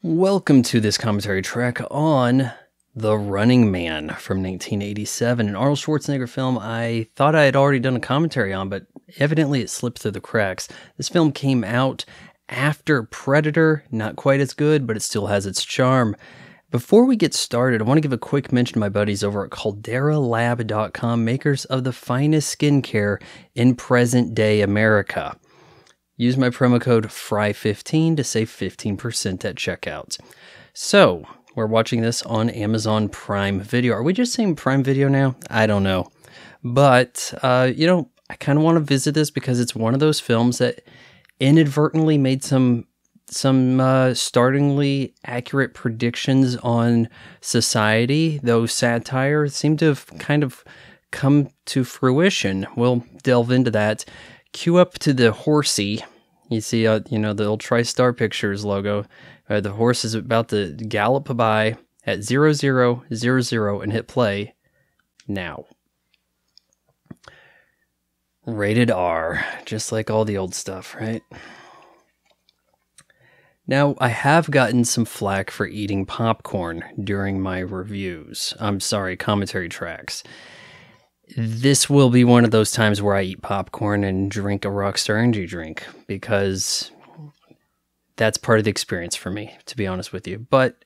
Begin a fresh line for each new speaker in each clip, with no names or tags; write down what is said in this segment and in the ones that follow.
Welcome to this commentary track on The Running Man from 1987, an Arnold Schwarzenegger film I thought I had already done a commentary on, but evidently it slipped through the cracks. This film came out after Predator, not quite as good, but it still has its charm. Before we get started, I want to give a quick mention to my buddies over at CalderaLab.com, makers of the finest skincare in present-day America. Use my promo code FRY15 to save 15% at checkout. So, we're watching this on Amazon Prime Video. Are we just saying Prime Video now? I don't know. But, I kind of want to visit this because it's one of those films that inadvertently made some startlingly accurate predictions on society. Those satire seem to have kind of come to fruition. We'll delve into that. Cue up to the horsey. You see, the old TriStar Pictures logo. The horse is about to gallop by at 0000 and hit play now. Rated R, just like all the old stuff, right? Now, I have gotten some flack for eating popcorn during my reviews. Commentary tracks. This will be one of those times where I eat popcorn and drink a Rockstar Energy drink, because that's part of the experience for me, to be honest with you. But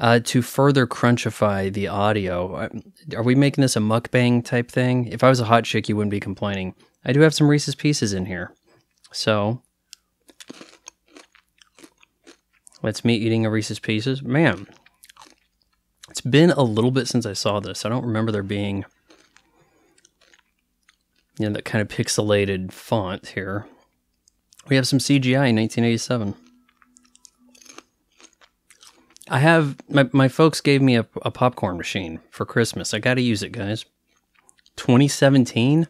to further crunchify the audio, are we making this a mukbang type thing? If I was a hot chick, you wouldn't be complaining. I do have some Reese's Pieces in here. So, that's me eating a Reese's Pieces. Man, it's been a little bit since I saw this. I don't remember there being that kind of pixelated font here. We have some CGI in 1987. I have, my folks gave me a popcorn machine for Christmas. I got to use it, guys. 2017?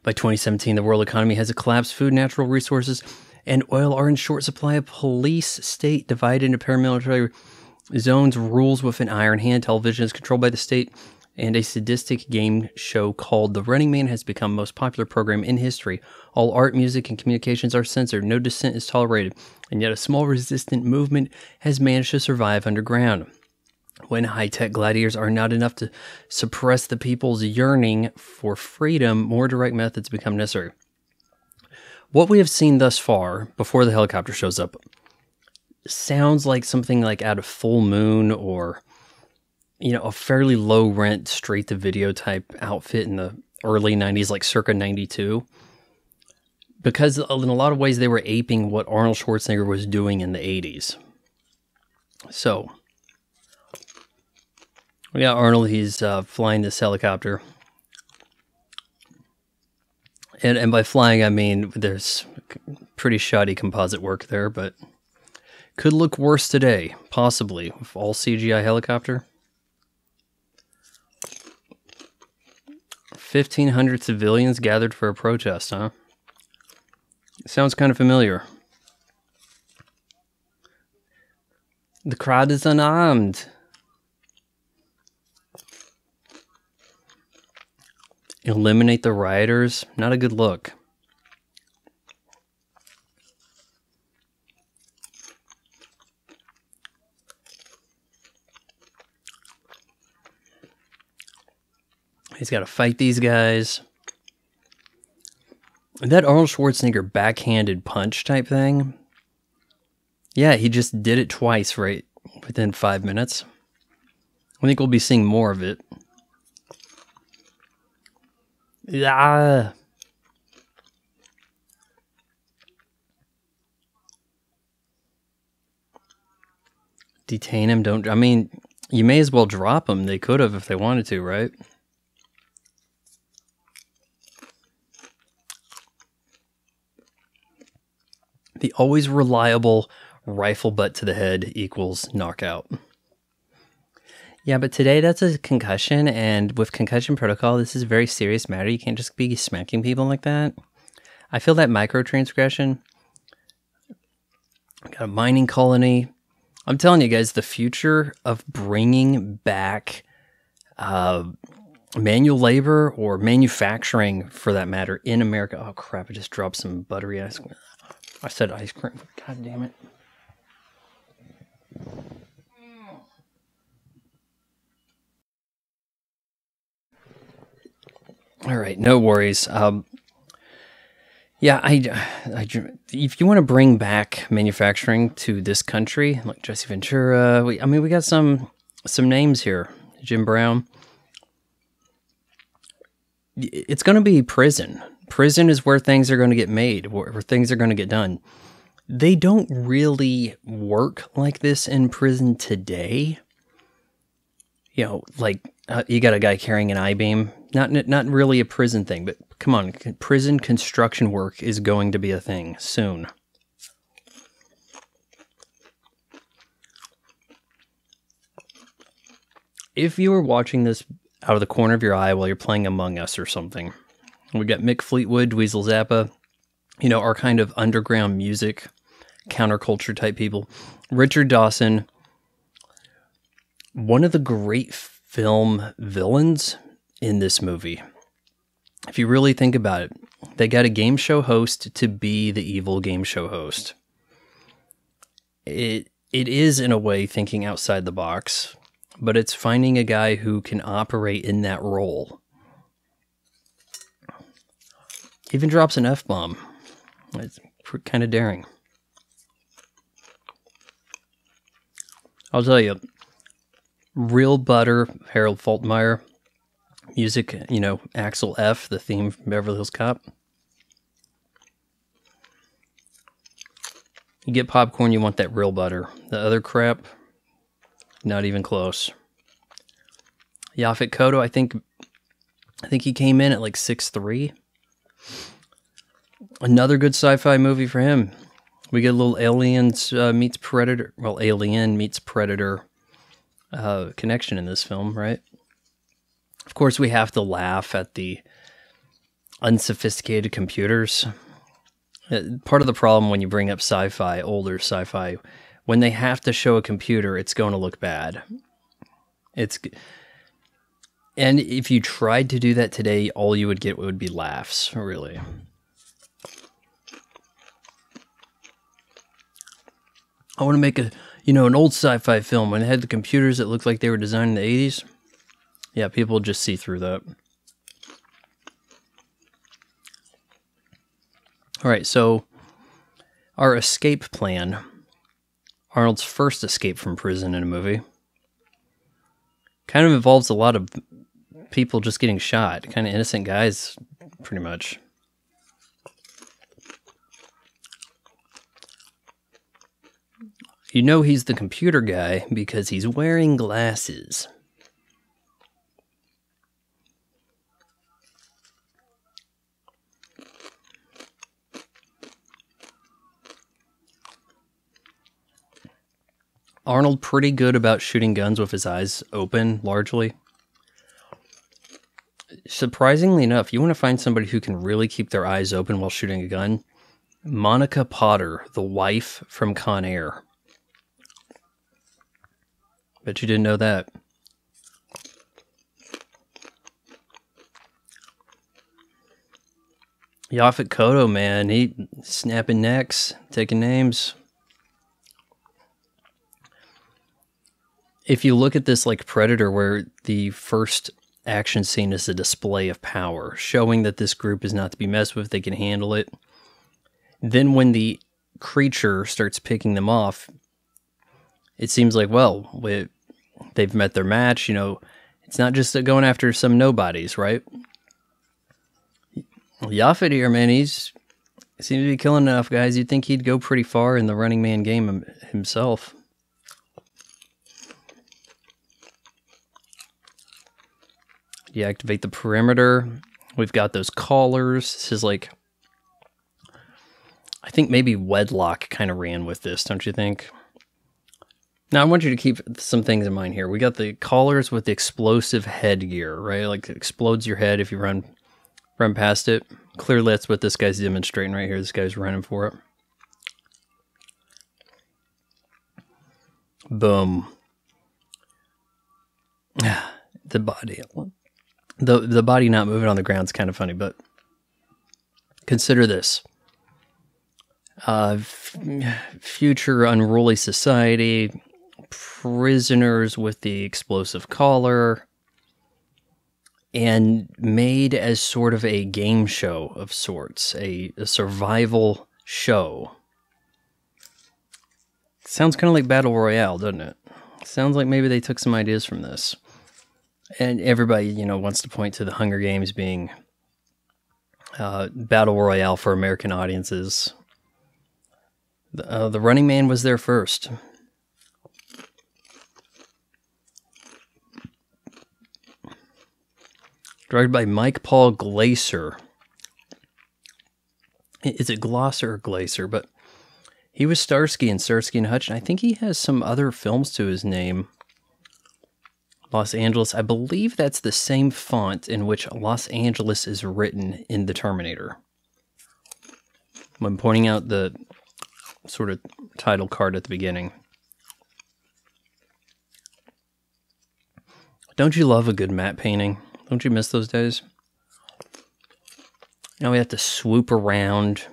By 2017, the world economy has collapsed. Food, natural resources, and oil are in short supply. A police state divided into paramilitary zones rules with an iron hand. Television is controlled by the state, and a sadistic game show called The Running Man has become the most popular program in history. All art, music, and communications are censored. No dissent is tolerated. And yet a small resistant movement has managed to survive underground. When high-tech gladiators are not enough to suppress the people's yearning for freedom, more direct methods become necessary. What we have seen thus far, before the helicopter shows up, sounds like something like out of Full Moon, or a fairly low rent, straight to video type outfit in the early 90s, like circa 92. Because in a lot of ways they were aping what Arnold Schwarzenegger was doing in the 80s. So, we got Arnold, he's flying this helicopter. And by flying, I mean, there's pretty shoddy composite work there, but could look worse today, possibly, with all CGI helicopter. 1,500 civilians gathered for a protest, huh? Sounds kind of familiar. The crowd is unarmed. Eliminate the rioters? Not a good look. He's got to fight these guys. That Arnold Schwarzenegger backhanded punch type thing. Yeah, he just did it twice right within 5 minutes. I think we'll be seeing more of it. Yeah. Detain him, don't... I mean, you may as well drop him. They could have if they wanted to, right? The always reliable rifle butt to the head equals knockout. Yeah, but today that's a concussion, and with concussion protocol, this is a very serious matter. You can't just be smacking people like that. I feel that microtransgression. Got a mining colony. I'm telling you guys, the future of bringing back manual labor, or manufacturing for that matter, in America. Oh crap, I just dropped some buttery ice cream. I said ice cream. God damn it. All right, no worries. Yeah, if you want to bring back manufacturing to this country, like Jesse Ventura, we got some names here. Jim Brown. It's going to be prison. Prison is where things are going to get made, where things are going to get done. They don't really work like this in prison today. You know, like you got a guy carrying an I-beam. Not really a prison thing, but come on, prison construction work is going to be a thing soon. If you were watching this out of the corner of your eye while you're playing Among Us or something, we got Mick Fleetwood, Dweezil Zappa, you know, our kind of underground music, counterculture type people. Richard Dawson, one of the great film villains in this movie. If you really think about it, they got a game show host to be the evil game show host. It is, in a way, thinking outside the box, but it's finding a guy who can operate in that role. Even drops an F-bomb. It's kind of daring. I'll tell you, Real Butter, Harold Faltermeyer, music, you know, Axel F, the theme from Beverly Hills Cop. You get popcorn, you want that real butter. The other crap, not even close. Yaphet Kotto, I think he came in at like 6'3". Another good sci-fi movie for him. We get a little Aliens meets Predator. Well, Alien meets Predator connection in this film, right? Of course, we have to laugh at the unsophisticated computers. Part of the problem when you bring up sci-fi, older sci-fi, when they have to show a computer, it's going to look bad. And if you tried to do that today, all you would get would be laughs, really. I want to make an old sci-fi film when it had the computers that looked like they were designed in the 80s. Yeah, people just see through that. All right, so our escape plan, Arnold's first escape from prison in a movie, kind of involves a lot of people just getting shot, kind of innocent guys, pretty much. You know he's the computer guy because he's wearing glasses. Arnold pretty good about shooting guns with his eyes open, largely. Surprisingly enough, you want to find somebody who can really keep their eyes open while shooting a gun? Monica Potter, the wife from Con Air. Bet you didn't know that. Yaphet Kotto, man, he snapping necks, taking names. If you look at this like Predator, where the first action scene is a display of power, showing that this group is not to be messed with, they can handle it. Then when the creature starts picking them off, it seems like, well, they've met their match, it's not just going after some nobodies, right? Yaphet here, man, he seems to be killing enough guys. You'd think he'd go pretty far in the Running Man game himself. Deactivate the perimeter. We've got those collars. This is like, I think maybe Wedlock kind of ran with this, don't you think? Now, I want you to keep some things in mind here. We got the collars with the explosive headgear, right? Like, it explodes your head if you run past it. Clearly, that's what this guy's demonstrating right here. This guy's running for it. Boom. The body. The body not moving on the ground is kind of funny, but consider this. Future unruly society, prisoners with the explosive collar, and made as sort of a game show of sorts, a survival show. Sounds kind of like Battle Royale, doesn't it? Sounds like maybe they took some ideas from this. And everybody, wants to point to the Hunger Games being Battle Royale for American audiences. The Running Man was there first. Directed by Paul Michael Glaser. Is it Glosser or Glaser? But he was Starsky and Hutch, and I think he has some other films to his name. Los Angeles. I believe that's the same font in which Los Angeles is written in The Terminator. When pointing out the sort of title card at the beginning. Don't you love a good matte painting? Don't you miss those days? Now we have to swoop around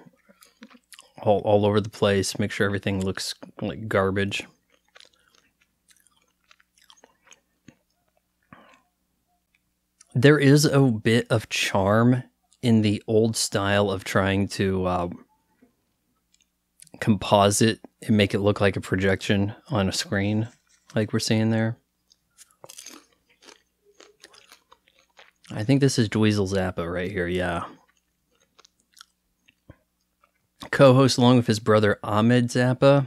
all over the place, make sure everything looks like garbage. There is a bit of charm in the old style of trying to composite and make it look like a projection on a screen, like we're seeing there. I think this is Dweezil Zappa right here, yeah. Co-host along with his brother Ahmed Zappa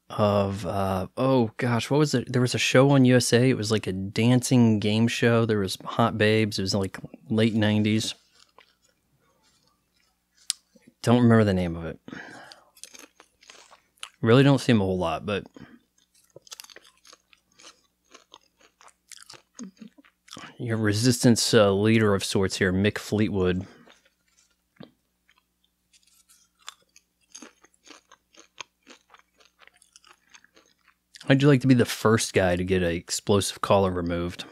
of, oh gosh, what was it? There was a show on USA. It was like a dancing game show. There was hot babes. It was like late 90s. Don't remember the name of it. Really don't see him a whole lot, but your resistance leader of sorts here, Mick Fleetwood. How'd you like to be the first guy to get an explosive collar removed?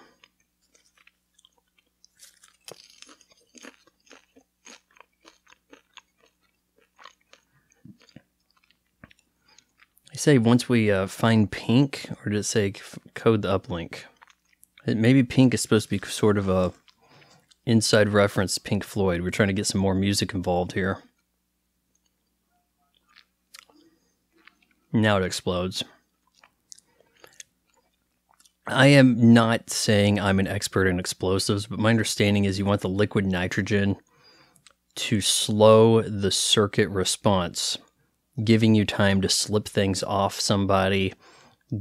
I say once we find pink, or did it say code the uplink? Maybe pink is supposed to be sort of a inside reference to Pink Floyd. We're trying to get some more music involved here. Now it explodes. I am not saying I'm an expert in explosives, but my understanding is you want the liquid nitrogen to slow the circuit response, giving you time to slip things off somebody,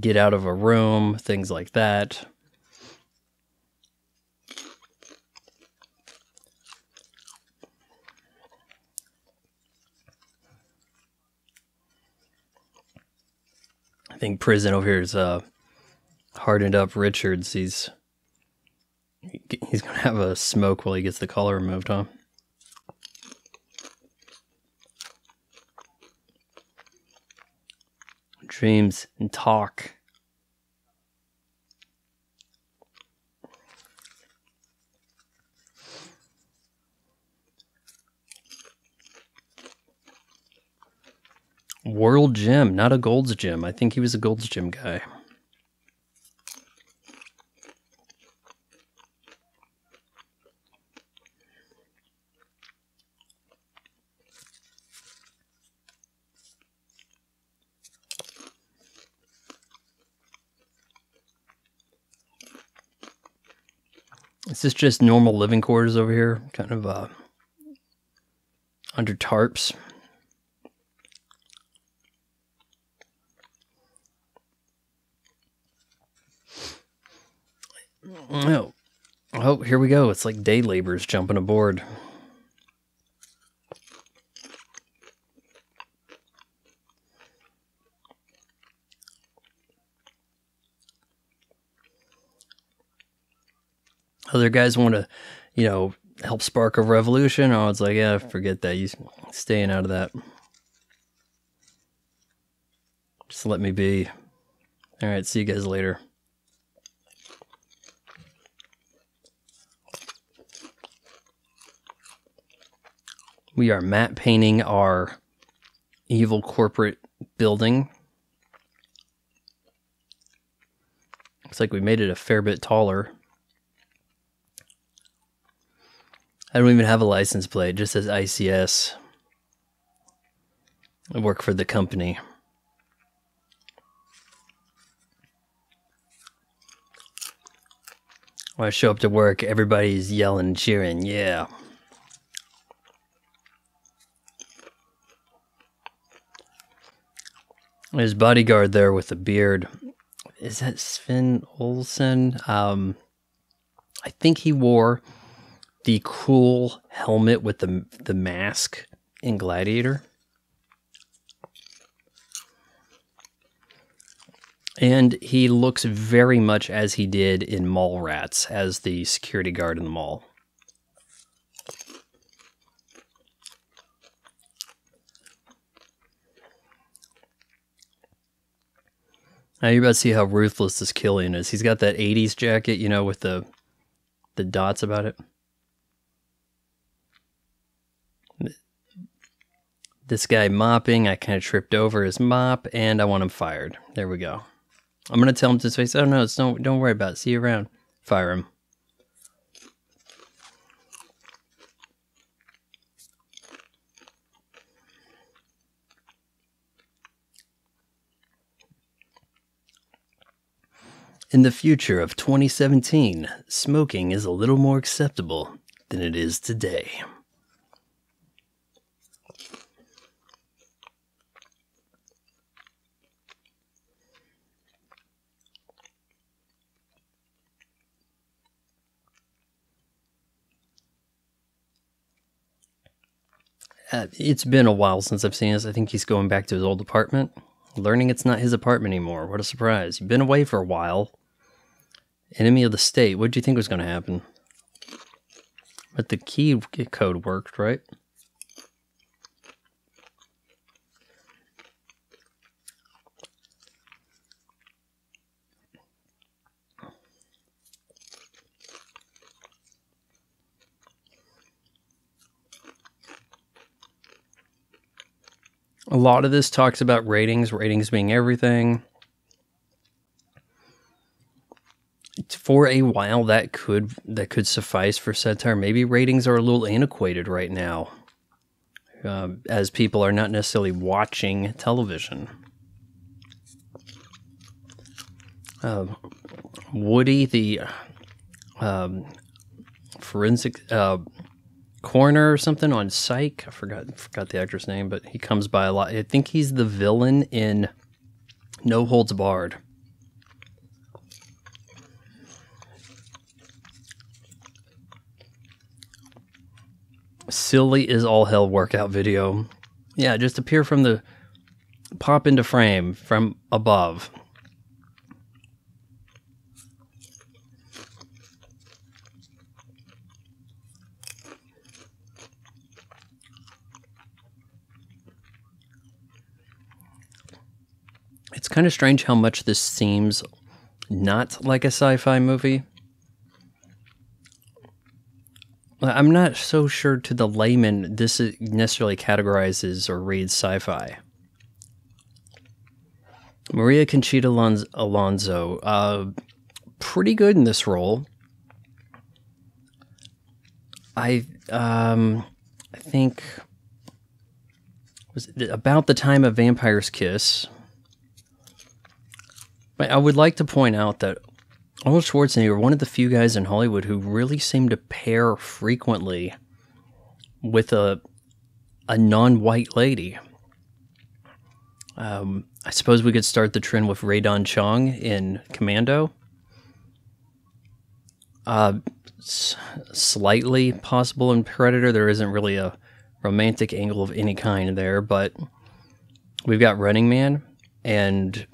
get out of a room, things like that. I think prison over here is hardened up Richards. He's gonna have a smoke while he gets the collar removed, huh? Dreams and talk. World Gym, not a Gold's Gym. I think he was a Gold's Gym guy. Is this just normal living quarters over here? Kind of under tarps. Oh, here we go. It's like day laborers jumping aboard. Other guys want to, help spark a revolution. Oh, it's like, yeah, forget that. You staying out of that. Just let me be. All right, see you guys later. We are matte painting our evil corporate building. Looks like we made it a fair bit taller. I don't even have a license plate. It just says ICS. I work for the company. When I show up to work, everybody's yelling and cheering. Yeah. His bodyguard there with the beard. Is that Sven Olsen? I think he wore the cool helmet with the mask in Gladiator. And he looks very much as he did in Mallrats as the security guard in the mall. Now you're about to see how ruthless this Killian is. He's got that 80s jacket, you know, with the dots about it. This guy mopping, I kind of tripped over his mop, and I want him fired. There we go. I'm going to tell him to his face, oh no, don't worry about it. See you around. Fire him. In the future of 2017, smoking is a little more acceptable than it is today. It's been a while since I've seen this. I think he's going back to his old apartment, learning it's not his apartment anymore. What a surprise. You've been away for a while. Enemy of the state. What did you think was going to happen? But the key code worked, right? A lot of this talks about ratings being everything. For a while, that could suffice for satire. Maybe ratings are a little antiquated right now, as people are not necessarily watching television. Woody, the forensic coroner or something on Psych. I forgot the actor's name, but he comes by a lot. I think he's the villain in No Holds Barred. Silly is all hell workout video. Yeah, just appear from the pop into frame from above. It's kind of strange how much this seems not like a sci-fi movie. I'm not so sure to the layman this necessarily categorizes or reads sci-fi. María Conchita Alonso, pretty good in this role. I think was it about the time of Vampire's Kiss. But I would like to point out that Arnold Schwarzenegger, one of the few guys in Hollywood who really seemed to pair frequently with a non-white lady. I suppose we could start the trend with Ray Don Chong in Commando. Slightly possible in Predator. There isn't really a romantic angle of any kind there, but we've got Running Man and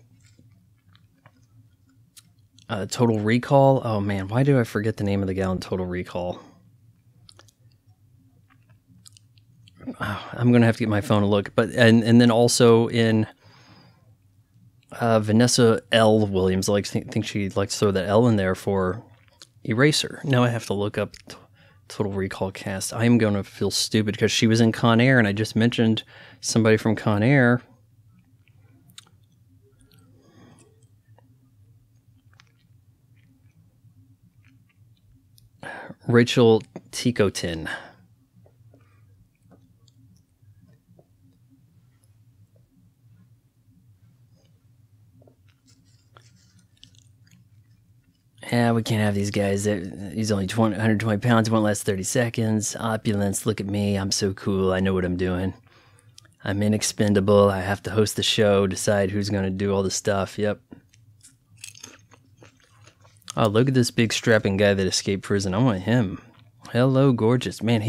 Total Recall. Oh man, why do I forget the name of the gal in Total Recall? I'm gonna have to get my phone to look. But and then also in Vanessa L. Williams, think she likes to throw that L in there for Eraser. Now I have to look up Total Recall cast. I am gonna feel stupid because she was in Con Air, and I just mentioned somebody from Con Air. Rachel Ticotin. Yeah, we can't have these guys. He's only 120 pounds, won't last 30 seconds. Opulence, look at me. I'm so cool. I know what I'm doing. I'm inexpendable. I have to host the show, decide who's going to do all the stuff. Yep. Oh, look at this big strapping guy that escaped prison. I want him. Hello, gorgeous. Man,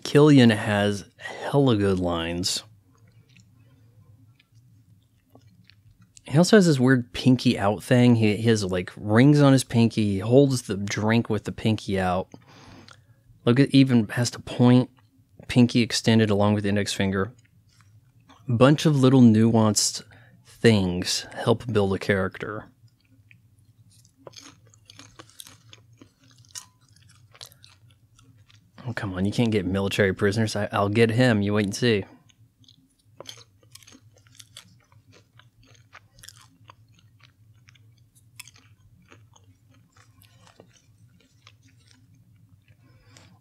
Killian has hella good lines. He also has this weird pinky out thing. He has like rings on his pinky. He holds the drink with the pinky out. Look at, even has to point, pinky extended along with the index finger. Bunch of little nuanced things help build a character. Oh, come on, you can't get military prisoners. I'll get him. You wait and see.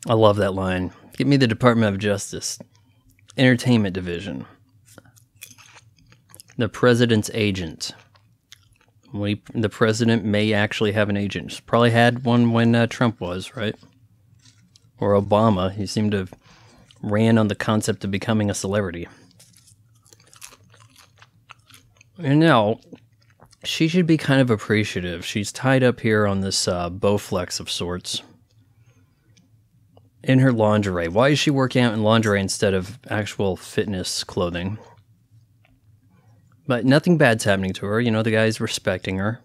I love that line. Get me the Department of Justice. Entertainment Division. The President's Agent. The President may actually have an agent. Probably had one when Trump was, right? Or Obama. He seemed to have ran on the concept of becoming a celebrity. And now, she should be kind of appreciative. She's tied up here on this Bowflex of sorts. In her lingerie. Why is she working out in lingerie instead of actual fitness clothing? But nothing bad's happening to her. You know, the guy's respecting her.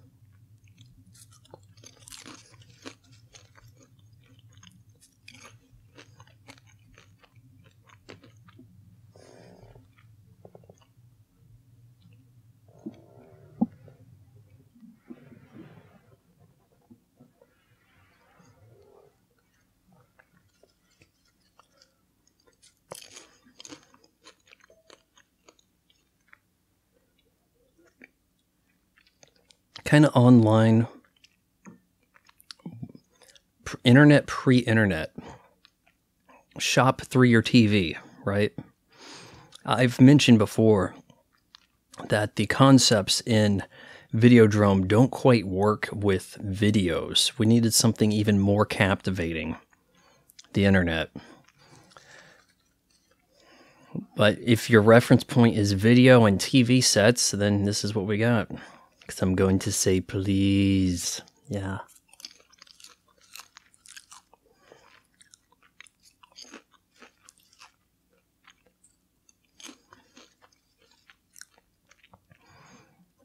Kind of online, internet, pre-internet, shop through your TV, right? I've mentioned before that the concepts in Videodrome don't quite work with videos. We needed something even more captivating, the internet. But if your reference point is video and TV sets, then this is what we got. Because I'm going to say please. Yeah.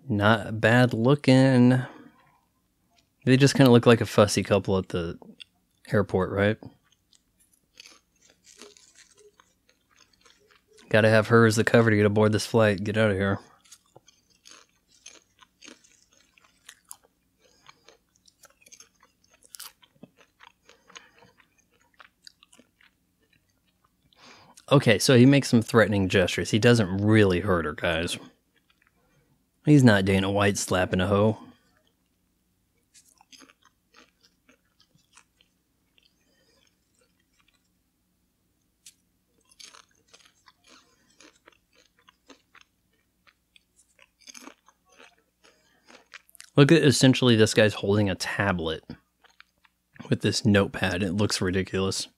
Not bad looking. They just kind of look like a fussy couple at the airport, right? Gotta have her as the cover to get aboard this flight. Get out of here. Okay, so he makes some threatening gestures. He doesn't really hurt her, guys. He's not Dana White slapping a hoe. Look at, essentially, this guy's holding a tablet with this notepad. It looks ridiculous.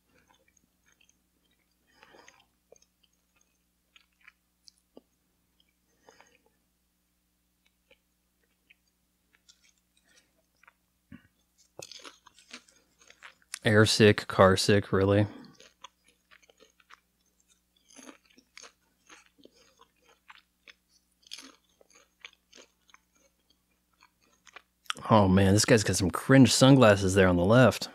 Air sick, car sick, really. Oh man, this guy's got some cringe sunglasses there on the left.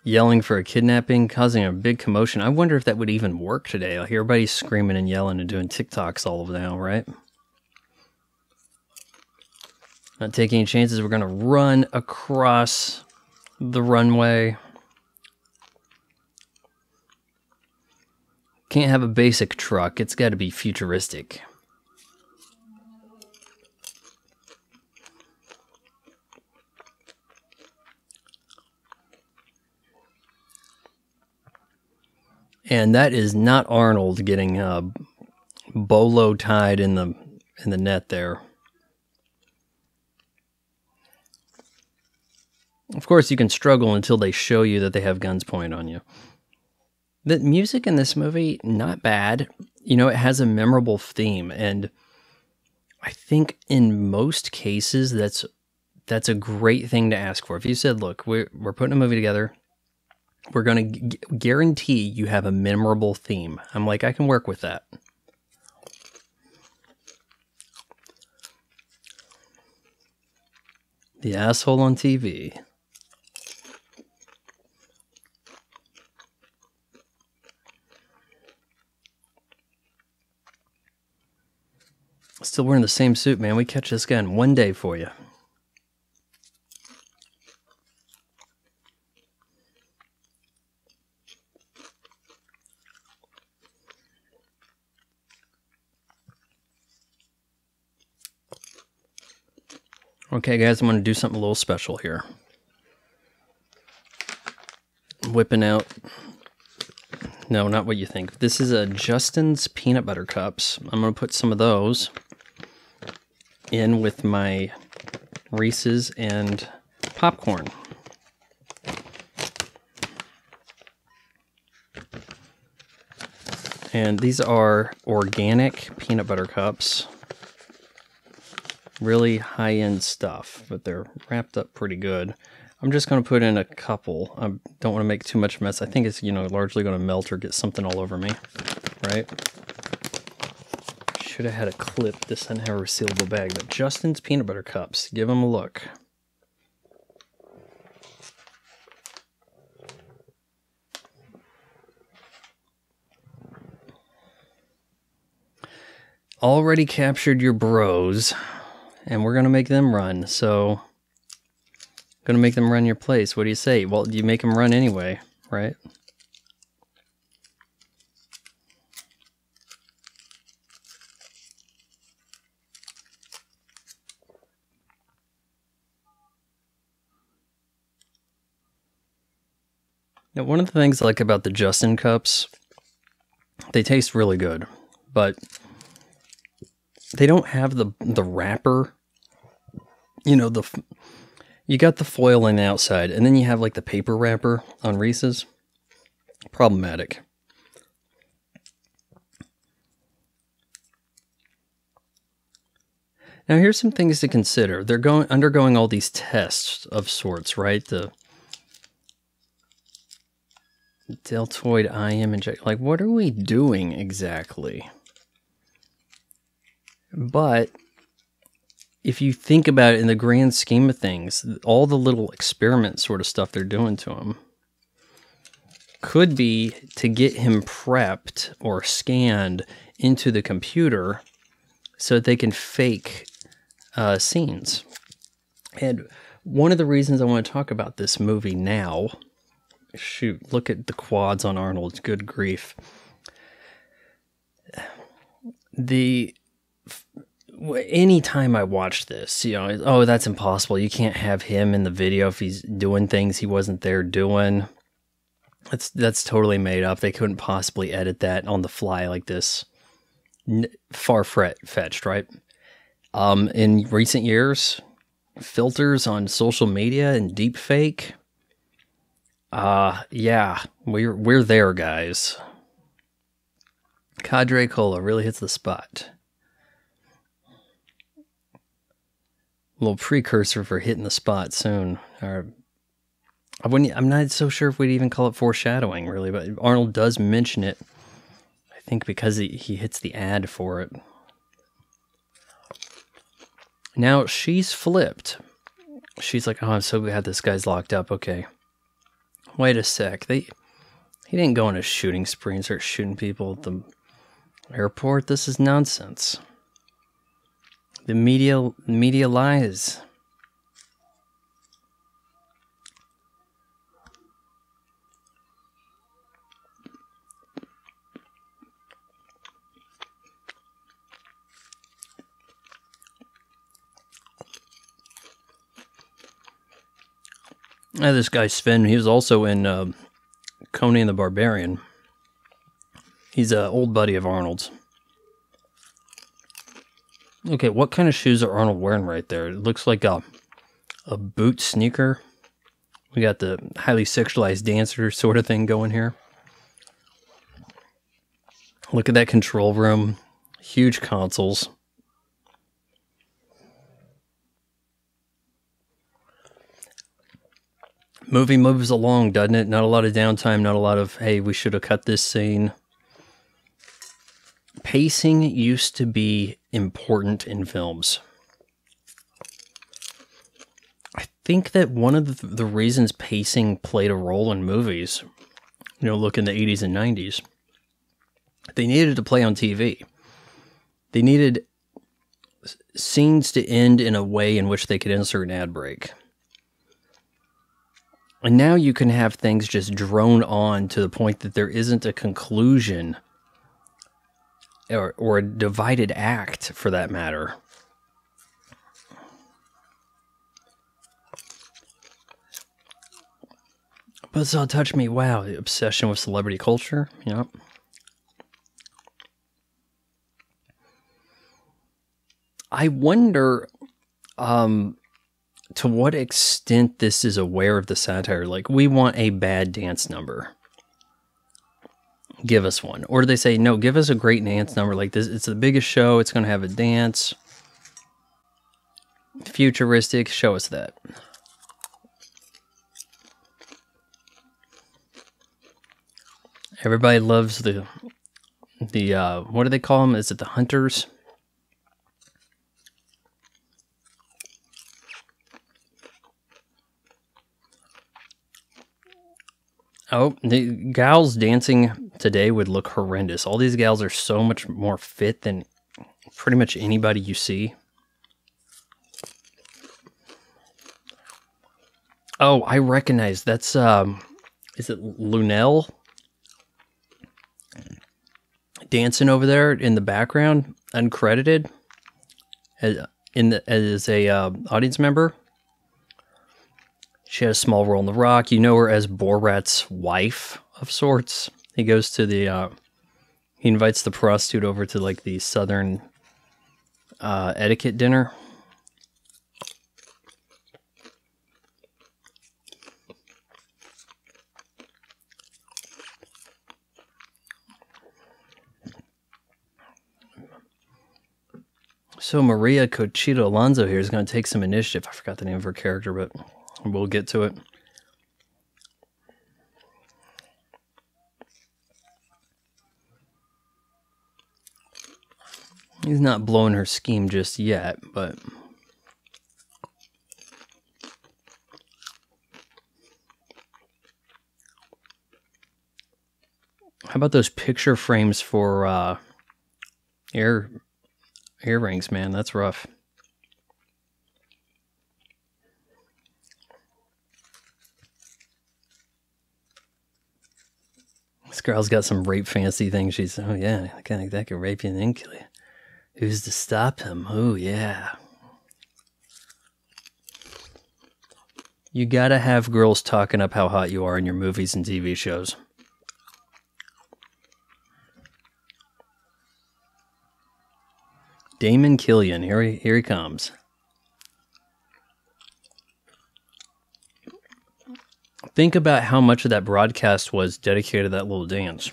Yelling for a kidnapping, causing a big commotion. I wonder if that would even work today. Like, everybody's screaming and yelling and doing TikToks all of now, right? Not taking any chances. We're going to run across the runway. Can't have a basic truck. It's got to be futuristic. And that is not Arnold getting bolo tied in the net there. Of course, you can struggle until they show you that they have guns pointed on you. The music in this movie, not bad. You know, it has a memorable theme, and I think in most cases that's a great thing to ask for. If you said, "Look, we're putting a movie together. We're going to guarantee you have a memorable theme." I'm like, I can work with that. The asshole on TV. Still wearing the same suit, man. We catch this guy in one day for you. Okay, guys, I'm going to do something a little special here. Whipping out... No, not what you think. This is a Justin's Peanut Butter Cups. I'm going to put some of those in with my Reese's and popcorn. And these are organic peanut butter cups. Really high-end stuff, but they're wrapped up pretty good. I'm just going to put in a couple. I don't want to make too much mess. I think it's, largely going to melt or get something all over me, right? Should have had a clip. This doesn't have a resealable bag, but Justin's Peanut Butter Cups. Give them a look. Already captured your bros, and we're going to make them run, so... Going to make them run your place. What do you say? Well, you make them run anyway, right? Now, one of the things I like about the Justin cups, they taste really good, but they don't have the wrapper. You got the foil on the outside, and then you have like the paper wrapper on Reese's. Problematic. Now here's some things to consider. They're undergoing all these tests of sorts, right? The deltoid IM injection. Like, what are we doing exactly? But if you think about it in the grand scheme of things, all the little experiment sort of stuff they're doing to him could be to get him prepped or scanned into the computer so that they can fake scenes. And one of the reasons I want to talk about this movie now, shoot, look at the quads on Arnold, good grief. Anytime I watch this, oh, that's impossible. You can't have him in the video if he's doing things he wasn't there doing. That's totally made up. They couldn't possibly edit that on the fly like this. Far-fetched, right? In recent years, filters on social media and deepfake. Yeah, we're there, guys. Cadre Cola really hits the spot. Little precursor for hitting the spot soon. I'm not so sure if we'd even call it foreshadowing, really, but Arnold does mention it. I think because he hits the ad for it. Now, she's flipped. She's like, oh, I'm so glad this guy's locked up. Okay. Wait a sec. He didn't go on a shooting spree and start shooting people at the airport. This is nonsense. The media lies. This guy Sven, he was also in Conan the Barbarian. He's an old buddy of Arnold's. Okay, what kind of shoes are Arnold wearing right there? It looks like a boot sneaker. We got the highly sexualized dancer sort of thing going here. Look at that control room. Huge consoles. Movie moves along, doesn't it? Not a lot of downtime, not a lot of, hey, we should have cut this scene. Pacing used to be important in films. I think that one of the reasons pacing played a role in movies, look in the 80s and 90s, they needed to play on TV. They needed scenes to end in a way in which they could insert an ad break. And now you can have things just drone on to the point that there isn't a conclusion or a divided act, for that matter. Buzzsaw Touch Me, wow, the obsession with celebrity culture, yep. I wonder to what extent this is aware of the satire. Like, we want a bad dance number. Give us one. Or do they say, no, give us a great dance number like this. It's the biggest show. It's going to have a dance. Futuristic. Show us that. Everybody loves the what do they call them? Is it the hunters? Oh, the gals dancing today would look horrendous. All these gals are so much more fit than pretty much anybody you see. Oh, I recognize. That's, is it Lunel? Dancing over there in the background, uncredited, as a audience member. She had a small role in The Rock. You know her as Borat's wife of sorts. He goes to he invites the prostitute over to like the Southern etiquette dinner. So María Conchita Alonso here is going to take some initiative. I forgot the name of her character, but we'll get to it. He's not blowing her scheme just yet, but... How about those picture frames for earrings, man? That's rough. This girl's got some rape fantasy things. She's, oh yeah, that could rape you and then kill you. Who's to stop him? Oh yeah. You gotta have girls talking up how hot you are in your movies and TV shows. Damon Killian, here he comes. Think about how much of that broadcast was dedicated to that little dance.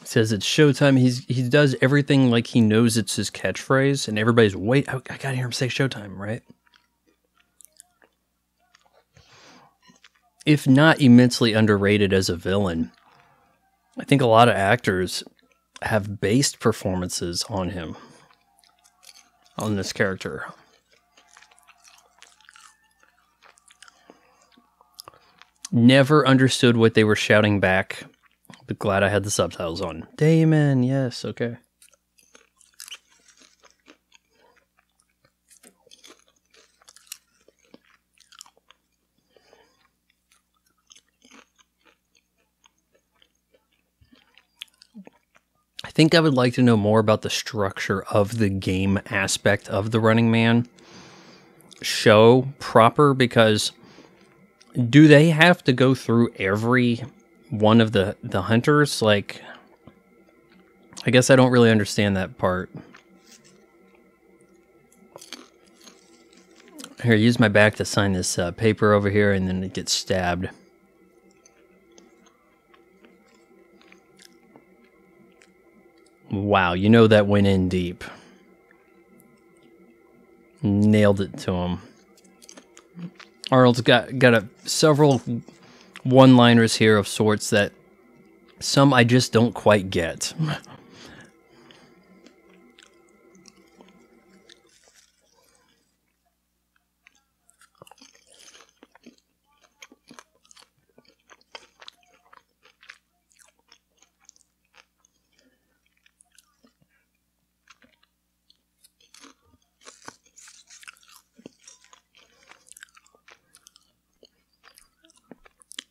It says it's showtime. He does everything like he knows it's his catchphrase, and everybody's, wait, I gotta hear him say showtime, right? If not immensely underrated as a villain, I think a lot of actors have based performances on him, on this character. Never understood what they were shouting back, but glad I had the subtitles on. Damon, yes, okay. think I would like to know more about the structure of the game aspect of the Running Man show proper, because do they have to go through every one of the hunters? Like, I guess I don't really understand that part. Here, use my back to sign this paper over here, and then it gets stabbed. Wow, you know that went in deep. Nailed it to him. Arnold's got several one-liners here of sorts that some I just don't quite get.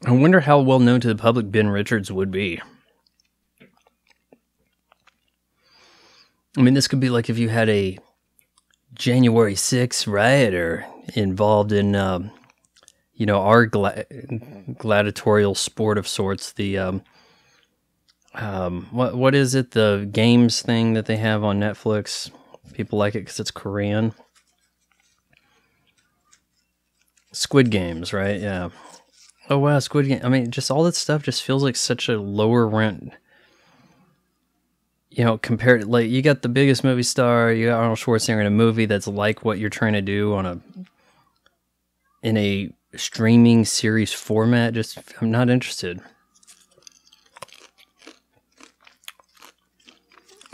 I wonder how well known to the public Ben Richards would be. I mean, this could be like if you had a January 6th rioter involved in, you know, our gladiatorial sport of sorts. The, what is it? The games thing that they have on Netflix. People like it because it's Korean. Squid Games, right? Yeah. Oh, wow, Squid Game. I mean, just all that stuff just feels like such a lower rent. You know, compared, like, you got the biggest movie star, you got Arnold Schwarzenegger in a movie that's like what you're trying to do in a streaming series format. Just, I'm not interested.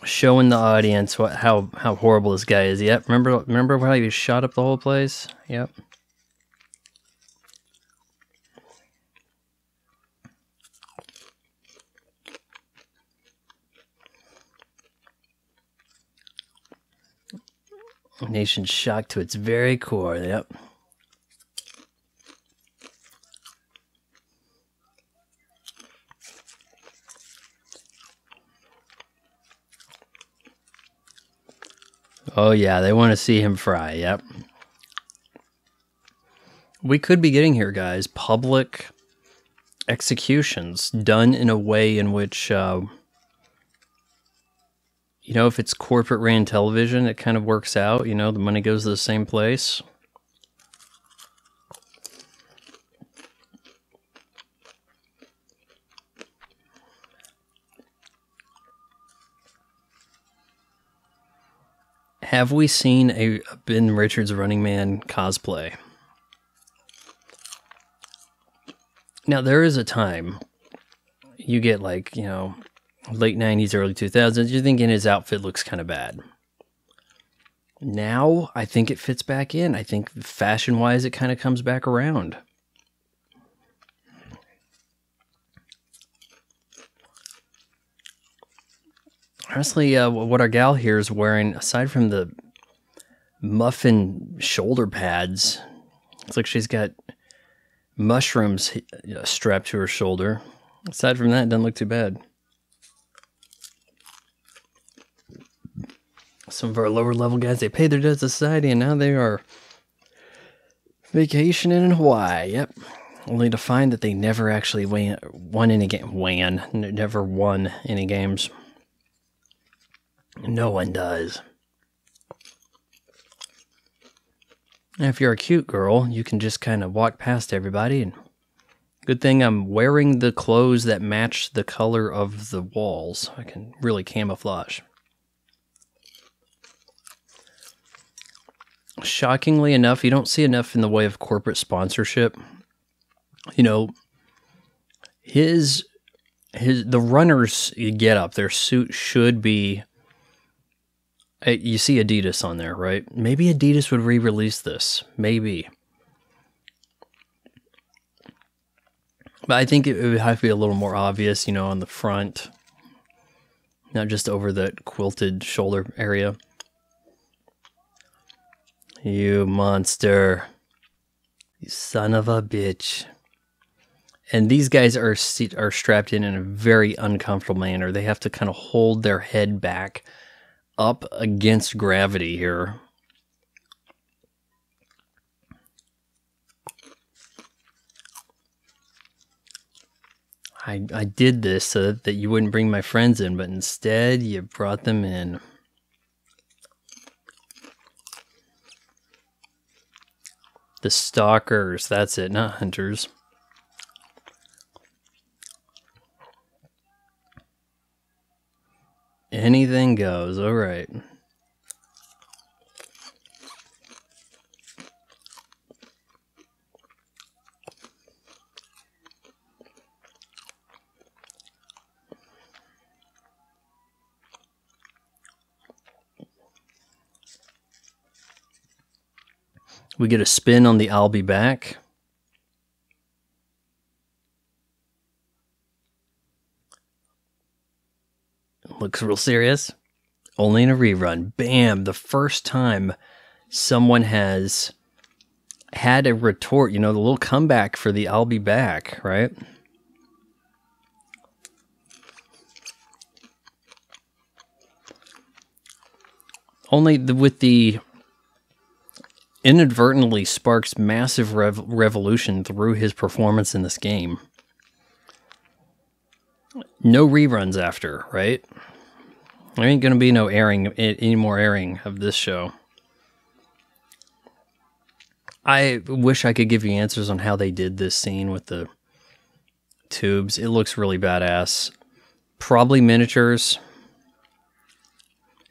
Showing the audience how horrible this guy is. Yep, remember how he shot up the whole place? Yep. Nation shocked to its very core. Yep. Oh yeah, they want to see him fry. Yep. We could be getting here, guys, public executions done in a way in which you know, if it's corporate ran television, it kind of works out. You know, the money goes to the same place. Have we seen a Ben Richards Running Man cosplay? Now, there is a time you get, like, you know, late 90s, early 2000s, you're thinking his outfit looks kind of bad. Now, I think it fits back in. I think fashion-wise, it kind of comes back around. Honestly, what our gal here is wearing, aside from the muffin shoulder pads, it's like she's got mushrooms strapped to her shoulder. Aside from that, it doesn't look too bad. Some of our lower level guys, they paid their debt to society, and now they are vacationing in Hawaii. Yep. Only to find that they never actually won any game. Never won any games. No one does. And if you're a cute girl, you can just kind of walk past everybody. And good thing I'm wearing the clothes that match the color of the walls. I can really camouflage. Shockingly enough, you don't see enough in the way of corporate sponsorship. You know, the runners get up, their suit should be. You see Adidas on there, right? Maybe Adidas would re-release this. Maybe. But I think it would have to be a little more obvious, you know, on the front. Not just over the quilted shoulder area. You monster. You son of a bitch. And these guys are strapped in a very uncomfortable manner. They have to kind of hold their head back up against gravity here. I did this so that you wouldn't bring my friends in, but instead you brought them in. The stalkers, that's it, not hunters. Anything goes, all right. We get a spin on the I'll be back. Looks real serious. Only in a rerun. Bam! The first time someone has had a retort, you know, the little comeback for the I'll be back, right? Only with the inadvertently sparks massive revolution through his performance in this game. No reruns after, right? There ain't gonna be no any more airing of this show. I wish I could give you answers on how they did this scene with the tubes. It looks really badass. Probably miniatures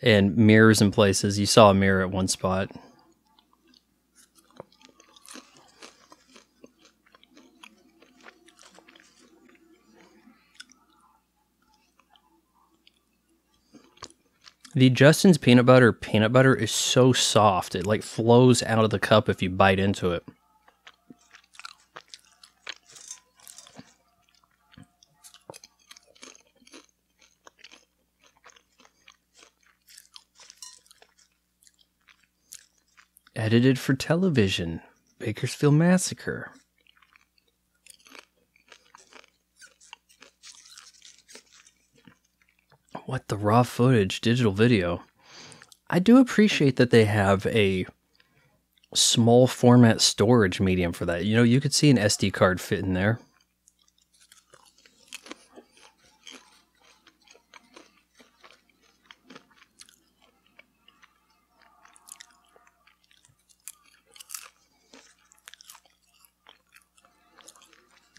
and mirrors in places. You saw a mirror at one spot. The Justin's peanut butter is so soft. It like flows out of the cup if you bite into it. Edited for television. Bakersfield Massacre. What the raw footage, digital video. I do appreciate that they have a small format storage medium for that. You know, you could see an SD card fit in there.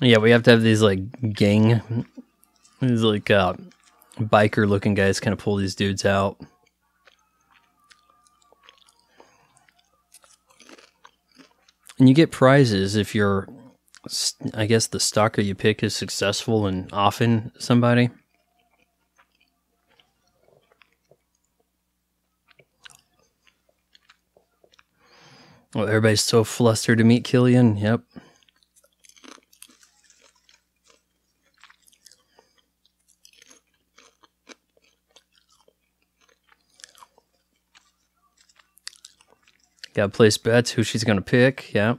Yeah, we have to have these like these like biker looking guys kind of pull these dudes out. And you get prizes if you're, I guess the stalker you pick is successful and often somebody. Well, everybody's so flustered to meet Killian. Yep. Gotta place bets, who she's gonna pick, yeah.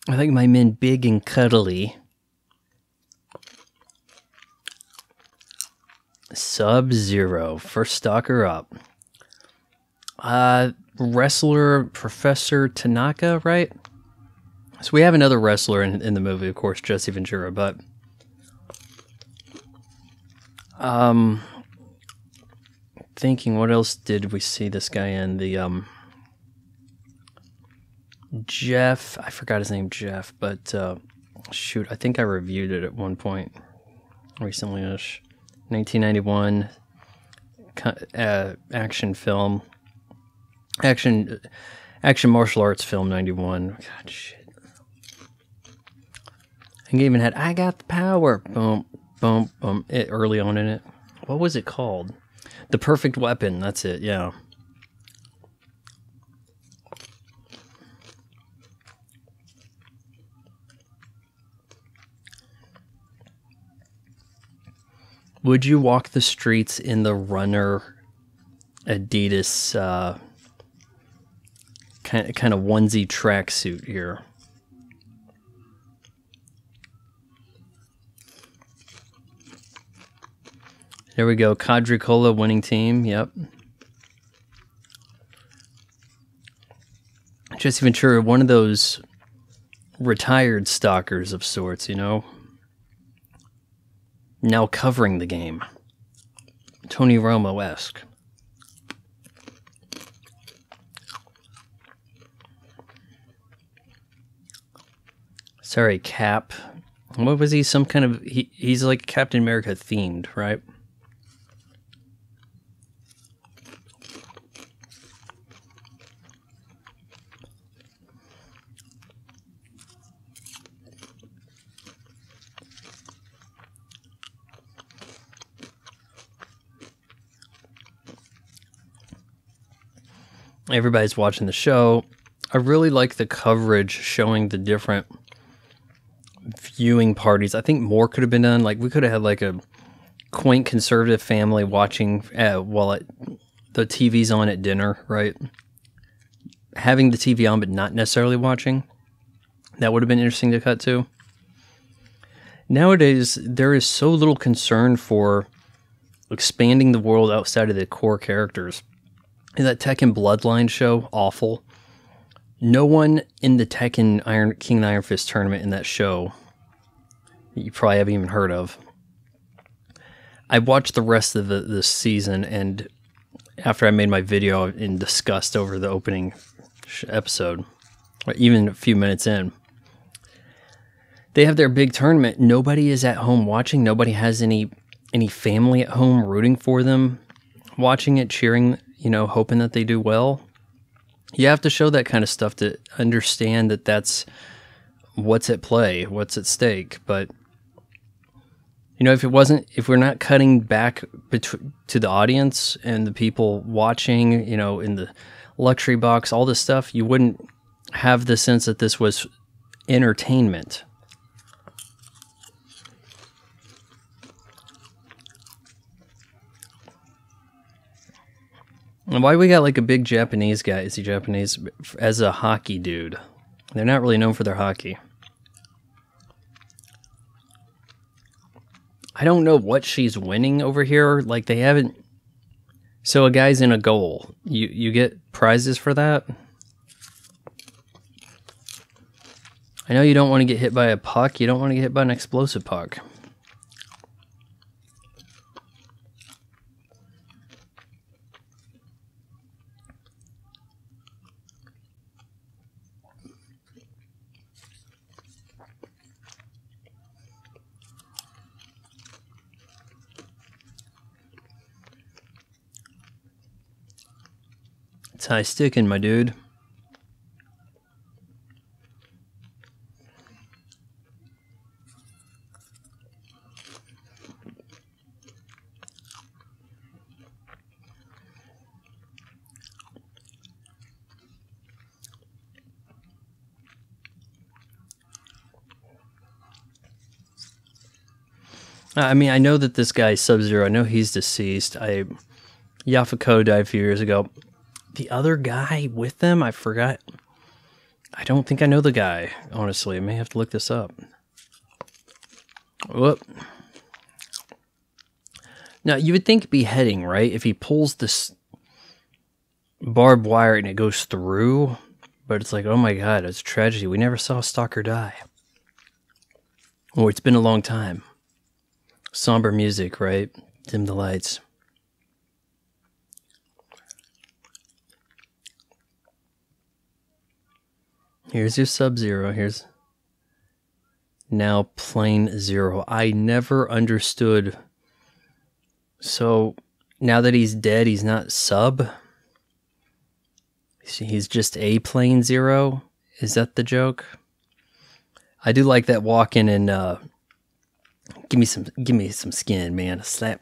I like my men big and cuddly. Sub-Zero, first stalker up. Wrestler Professor Tanaka, right? So we have another wrestler in the movie, of course, Jesse Ventura, but thinking what else did we see this guy in? The Jeff, I forgot his name, Jeff, but shoot, I think I reviewed it at one point recently-ish. 1991 action film. Action martial arts film, 91. God, shit. I even had I Got the Power. Boom, boom, boom. Early on in it. What was it called? The Perfect Weapon. That's it, yeah. Would you walk the streets in the runner Adidas kind of onesie tracksuit here? There we go. Quadricola winning team. Yep. Jesse Ventura, one of those retired stalkers of sorts, you know. Now covering the game. Tony Romo-esque. Sorry, Cap. What was he? Some kind of... He's like Captain America themed, right? Everybody's watching the show. I really like the coverage showing the different viewing parties. I think more could have been done. Like, we could have had like a quaint conservative family watching while the TV's on at dinner, right? Having the TV on but not necessarily watching. That would have been interesting to cut to. Nowadays, there is so little concern for expanding the world outside of the core characters. In that Tekken Bloodline show, awful. No one in the Tekken King of the Iron Fist tournament in that show that you probably haven't even heard of. I watched the rest of this season, and after I made my video in disgust over the opening episode, or even a few minutes in, they have their big tournament. Nobody is at home watching. Nobody has any family at home rooting for them, watching it, cheering, you know, hoping that they do well. You have to show that kind of stuff to understand that that's what's at play, what's at stake. But, you know, if we're not cutting back to the audience and the people watching, you know, in the luxury box, all this stuff, you wouldn't have the sense that this was entertainment. And why we got like a big Japanese guy? Is he Japanese? As a hockey dude. They're not really known for their hockey. I don't know what she's winning over here. Like, they haven't... So a guy's in a goal. You get prizes for that? I know you don't want to get hit by a puck. You don't want to get hit by an explosive puck. It's high sticking, my dude. I mean, I know that this guy's Sub-Zero. I know he's deceased. Yaphet Kotto died a few years ago. The other guy with them, I forgot. I don't think I know the guy, honestly. I may have to look this up. Whoop. Now, you would think beheading, right? If he pulls this barbed wire and it goes through. But it's like, oh my god, it's a tragedy. We never saw a stalker die. Oh, it's been a long time. Somber music, right? Dim the lights. Here's your Sub-Zero. Here's now plain Zero. I never understood. So now that he's dead, he's not Sub? He's just a plain Zero? Is that the joke? I do like that walking and give me some skin, man. A slap.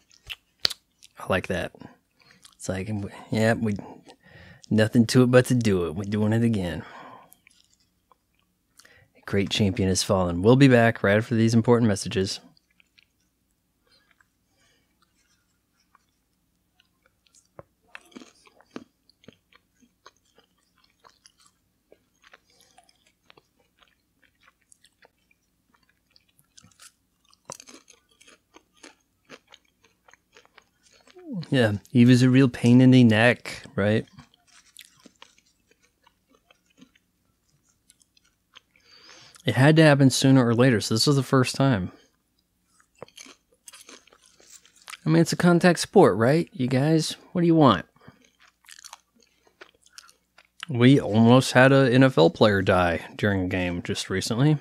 I like that. It's like, yeah, we nothing to it but to do it. We're doing it again. A great champion has fallen. We'll be back right after these important messages. Yeah, he was a real pain in the neck, right? It had to happen sooner or later, so this was the first time. I mean, it's a contact sport, right? You guys, what do you want? We almost had an NFL player die during a game just recently.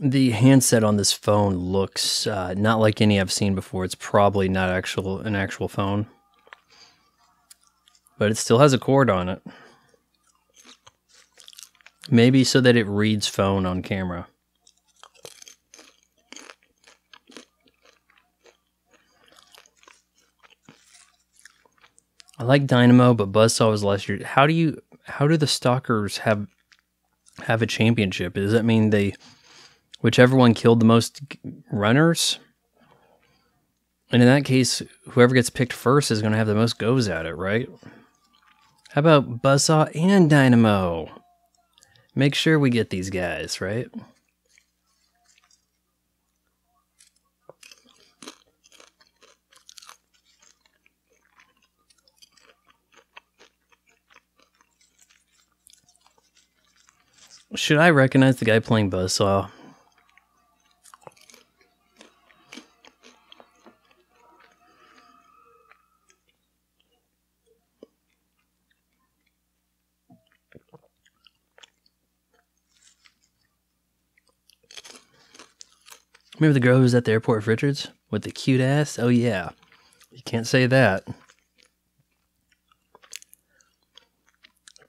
The handset on this phone looks not like any I've seen before. It's probably not an actual phone. But it still has a cord on it. Maybe so that it reads phone on camera. I like Dynamo, but Buzzsaw was last year. How do the Stalkers have a championship? Does that mean whichever one killed the most runners? And in that case, whoever gets picked first is going to have the most goes at it, right? How about Buzzsaw and Dynamo? Make sure we get these guys, right? Should I recognize the guy playing Buzzsaw? Remember the girl who was at the airport with Richards? With the cute ass? Oh yeah. You can't say that.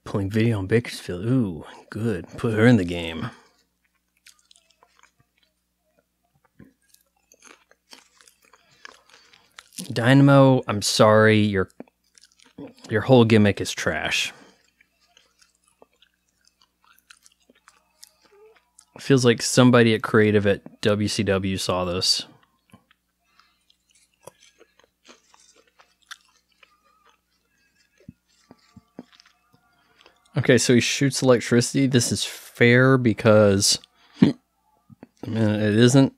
Pulling video on Bakersfield. Ooh, good. Put her in the game. Dynamo, I'm sorry, your whole gimmick is trash. Feels like somebody at creative at WCW saw this. Okay, so he shoots electricity. This is fair because I mean, it isn't.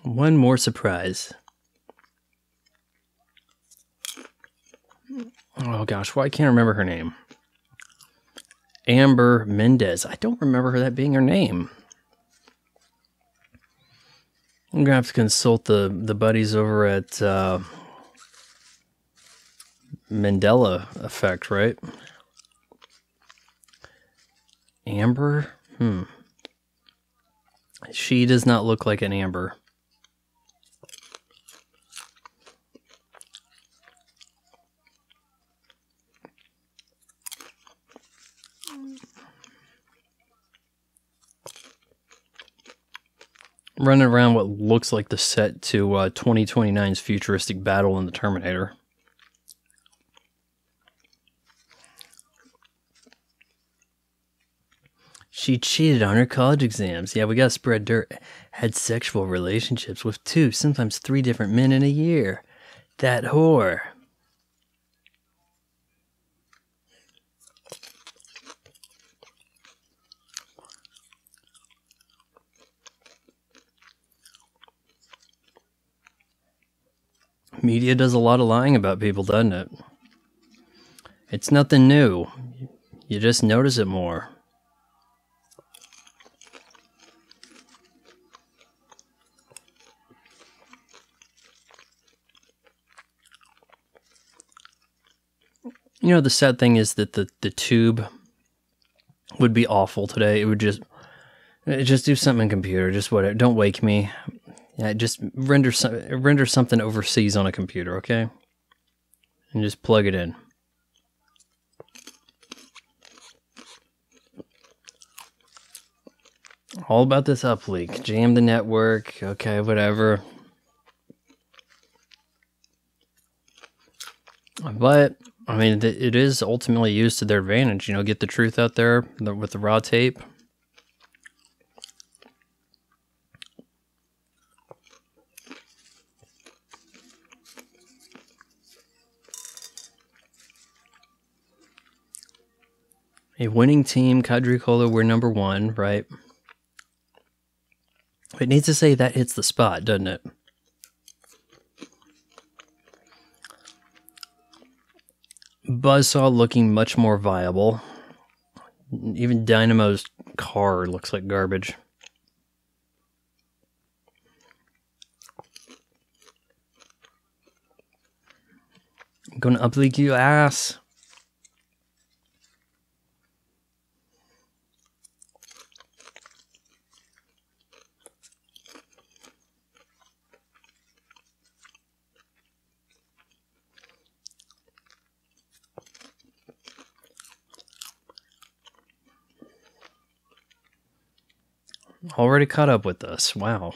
One more surprise. Oh gosh, why can't I remember her name? Amber Mendez. I don't remember that being her name. I'm gonna have to consult the buddies over at Mandela Effect, right? Amber? She does not look like an Amber. Running around what looks like the set to 2029's futuristic battle in the Terminator. She cheated on her college exams. Yeah, we gotta spread dirt. Had sexual relationships with 2, sometimes 3 different men in a year. That whore. Media does a lot of lying about people, doesn't it? It's nothing new. You just notice it more. You know, the sad thing is that the tube would be awful today. It would just do something in computer. Just whatever. Don't wake me. Yeah, just render something overseas on a computer, okay? And just plug it in. All about this upleak. Jam the network. Okay, whatever. But, I mean, it is ultimately used to their advantage. You know, get the truth out there with the raw tape. A winning team, Quadricolor, we're number 1, right? It needs to say that hits the spot, doesn't it? Buzzsaw looking much more viable. Even Dynamo's car looks like garbage. I'm gonna upleak your ass. Already caught up with us. Wow.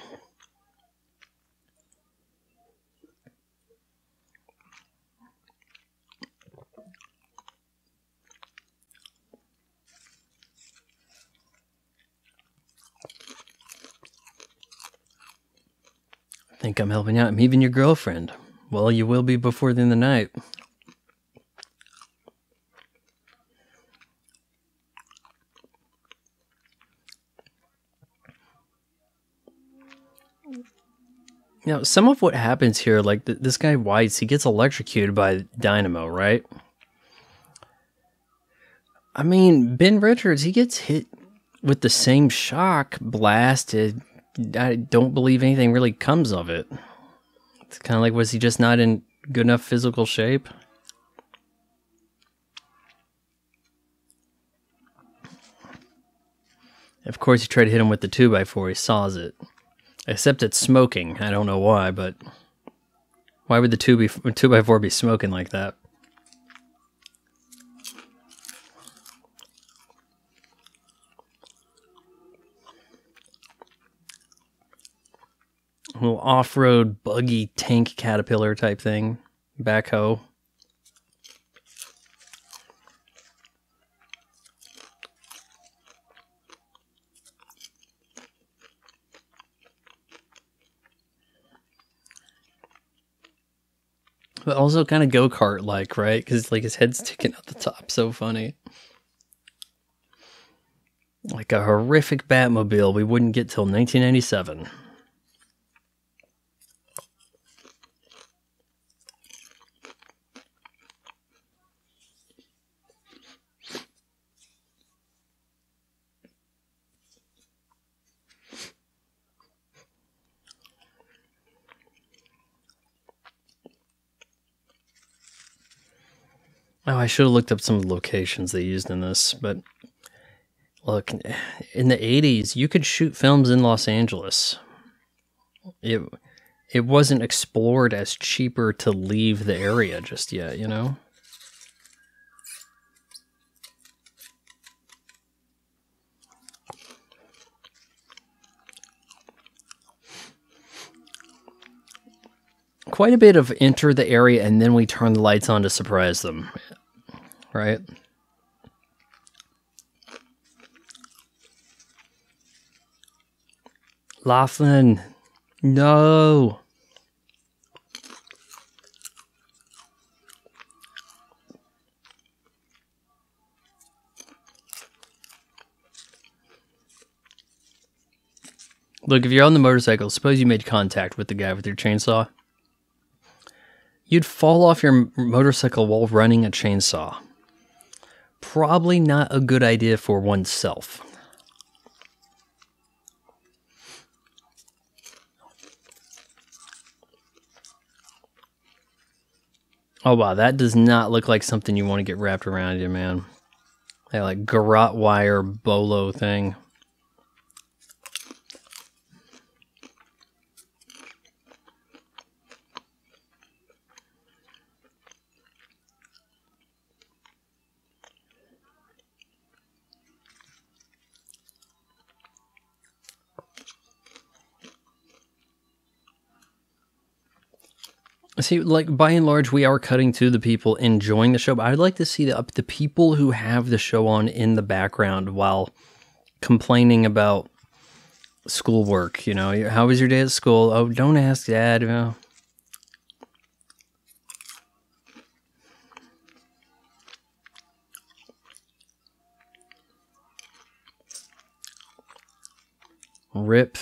I think I'm helping out. I'm even your girlfriend. Well, you will be before the end of the night. You know, some of what happens here, like this guy Whites, he gets electrocuted by Dynamo, right? I mean, Ben Richards, he gets hit with the same shock, blasted. I don't believe anything really comes of it. It's kind of like, was he just not in good enough physical shape? Of course, he tried to hit him with the 2x4. He saws it. Except it's smoking. I don't know why, but why would the 2x4 be smoking like that? A little off-road buggy tank caterpillar type thing. Backhoe. But also kind of go-kart-like, right? Because like his head's sticking out the top. So funny. Like a horrific Batmobile we wouldn't get till 1997. Oh, I should have looked up some of the locations they used in this, but look, in the 80s, you could shoot films in Los Angeles. It wasn't explored as cheaper to leave the area just yet, you know? Quite a bit of enter the area and then we turn the lights on to surprise them, right? Laughlin, no. Look, if you're on the motorcycle, suppose you made contact with the guy with your chainsaw. You'd fall off your motorcycle while running a chainsaw. Probably not a good idea for oneself. Oh wow, that does not look like something you want to get wrapped around you, man. That like garrote wire bolo thing. See, like, by and large, we are cutting to the people enjoying the show, but I'd like to see the people who have the show on in the background while complaining about schoolwork, you know? How was your day at school? Oh, don't ask Dad. You know? Rip.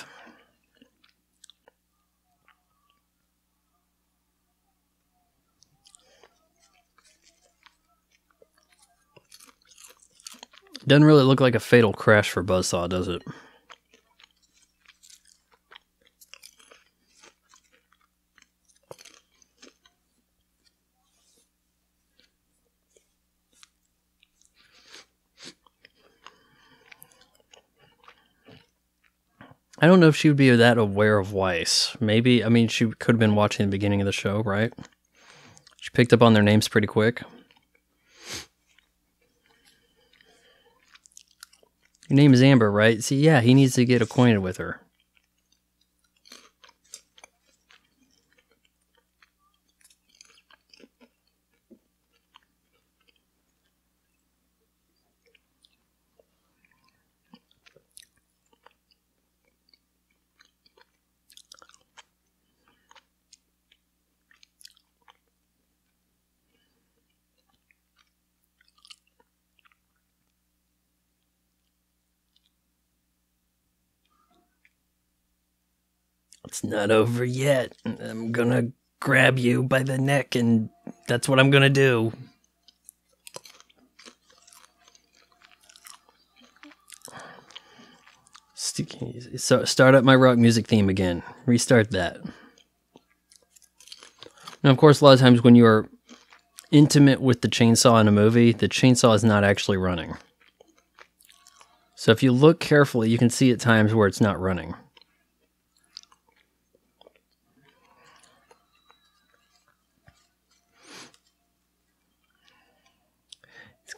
Doesn't really look like a fatal crash for Buzzsaw, does it? I don't know if she would be that aware of Weiss. Maybe, I mean, she could have been watching the beginning of the show, right? She picked up on their names pretty quick. Your name is Amber, right? See, yeah, he needs to get acquainted with her. It's not over yet. I'm gonna grab you by the neck, and that's what I'm gonna do. So start up my rock music theme again. Restart that. Now, of course, a lot of times when you are intimate with the chainsaw in a movie, the chainsaw is not actually running. So if you look carefully, you can see at times where it's not running.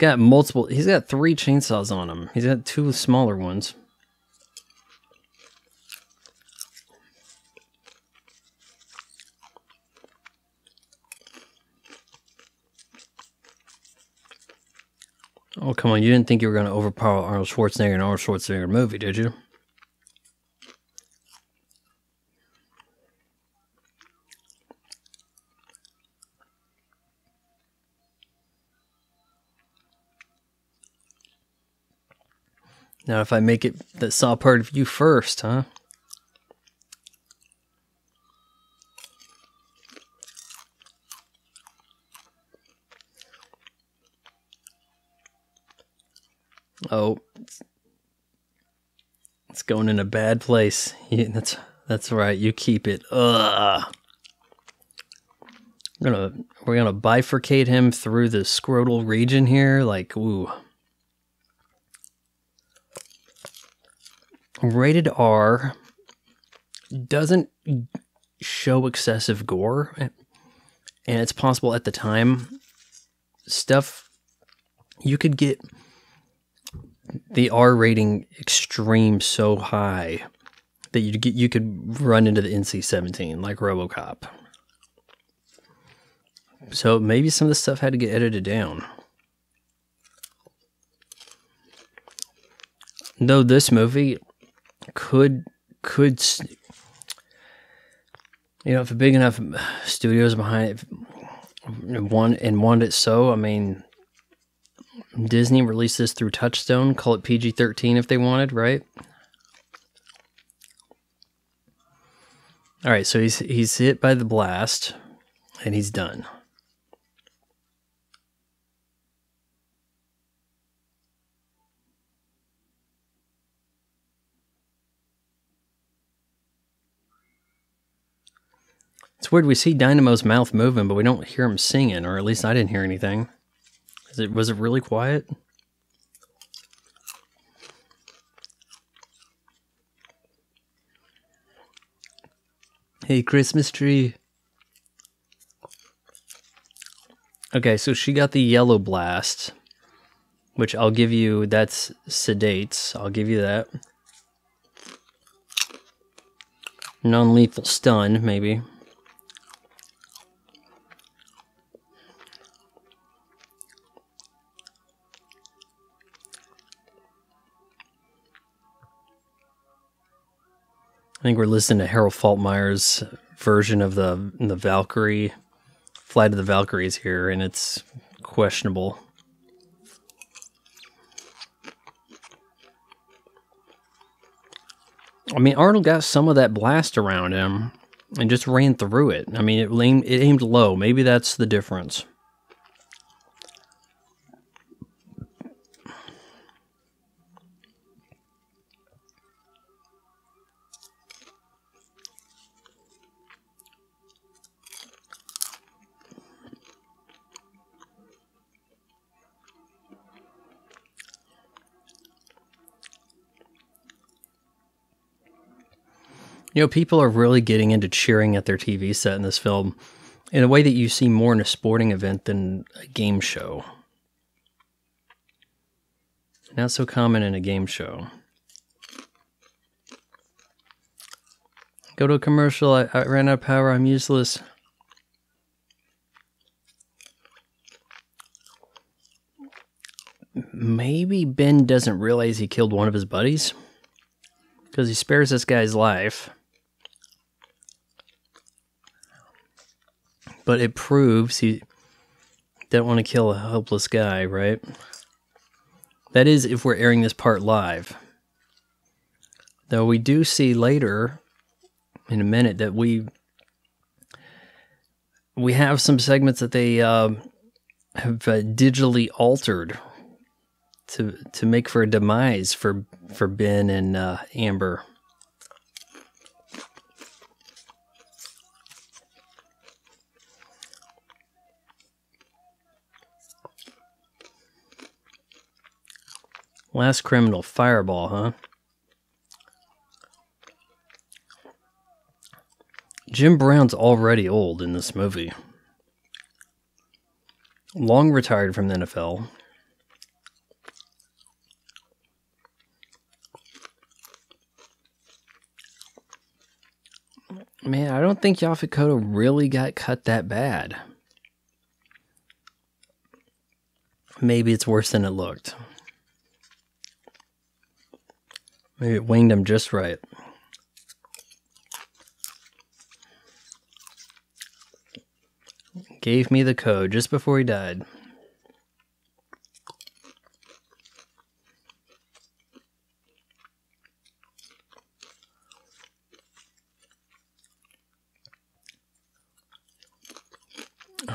He's got 3 chainsaws on him. He's got 2 smaller ones. Oh, come on. You didn't think you were going to overpower Arnold Schwarzenegger in an Arnold Schwarzenegger movie, did you? Now, if I make it the saw part of you first, huh? Oh, it's going in a bad place. Yeah, that's right. You keep it. Ugh. We're gonna bifurcate him through the scrotal region here, like ooh. Rated R doesn't show excessive gore, and it's possible at the time stuff you could get the R rating extreme so high that you could run into the NC-17 like RoboCop. So maybe some of the stuff had to get edited down. Though this movie could if a big enough studio's behind it wanted it so, I mean, Disney released this through Touchstone, call it PG-13 if they wanted, right? All right, so he's hit by the blast and he's done. It's weird, we see Dynamo's mouth moving, but we don't hear him singing, or at least I didn't hear anything. Was it really quiet? Hey, Christmas tree. Okay, so she got the yellow blast, which I'll give you, that's sedates. I'll give you that. Non-lethal stun, maybe. I think we're listening to Harold Faltermeyer's version of the Valkyrie, Flight of the Valkyries here, and it's questionable. I mean, Arnold got some of that blast around him and just ran through it. I mean, it aimed low. Maybe that's the difference. You know, people are really getting into cheering at their TV set in this film in a way that you see more in a sporting event than a game show. Not so common in a game show. Go to a commercial, I ran out of power, I'm useless. Maybe Ben doesn't realize he killed one of his buddies, because he spares this guy's life. But it proves he didn't want to kill a helpless guy, right? That is, if we're airing this part live. Though we do see later, in a minute, that we have some segments that they have digitally altered to make for a demise for Ben and Amber. Last criminal, Fireball, huh? Jim Brown's already old in this movie. Long retired from the NFL. Man, I don't think Yaphet Kotto really got cut that bad. Maybe it's worse than it looked. Maybe it winged him just right. Gave me the code just before he died.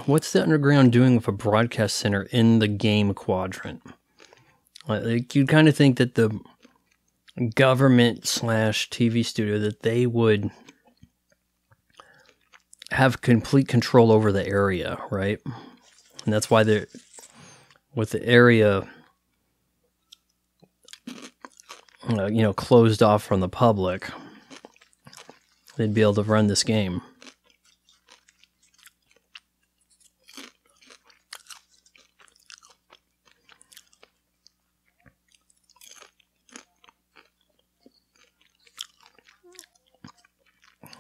What's the underground doing with a broadcast center in the game quadrant? Like, you'd kind of think that the government / TV studio, that they would have complete control over the area, right? And that's why they're, with the area, closed off from the public, they'd be able to run this game.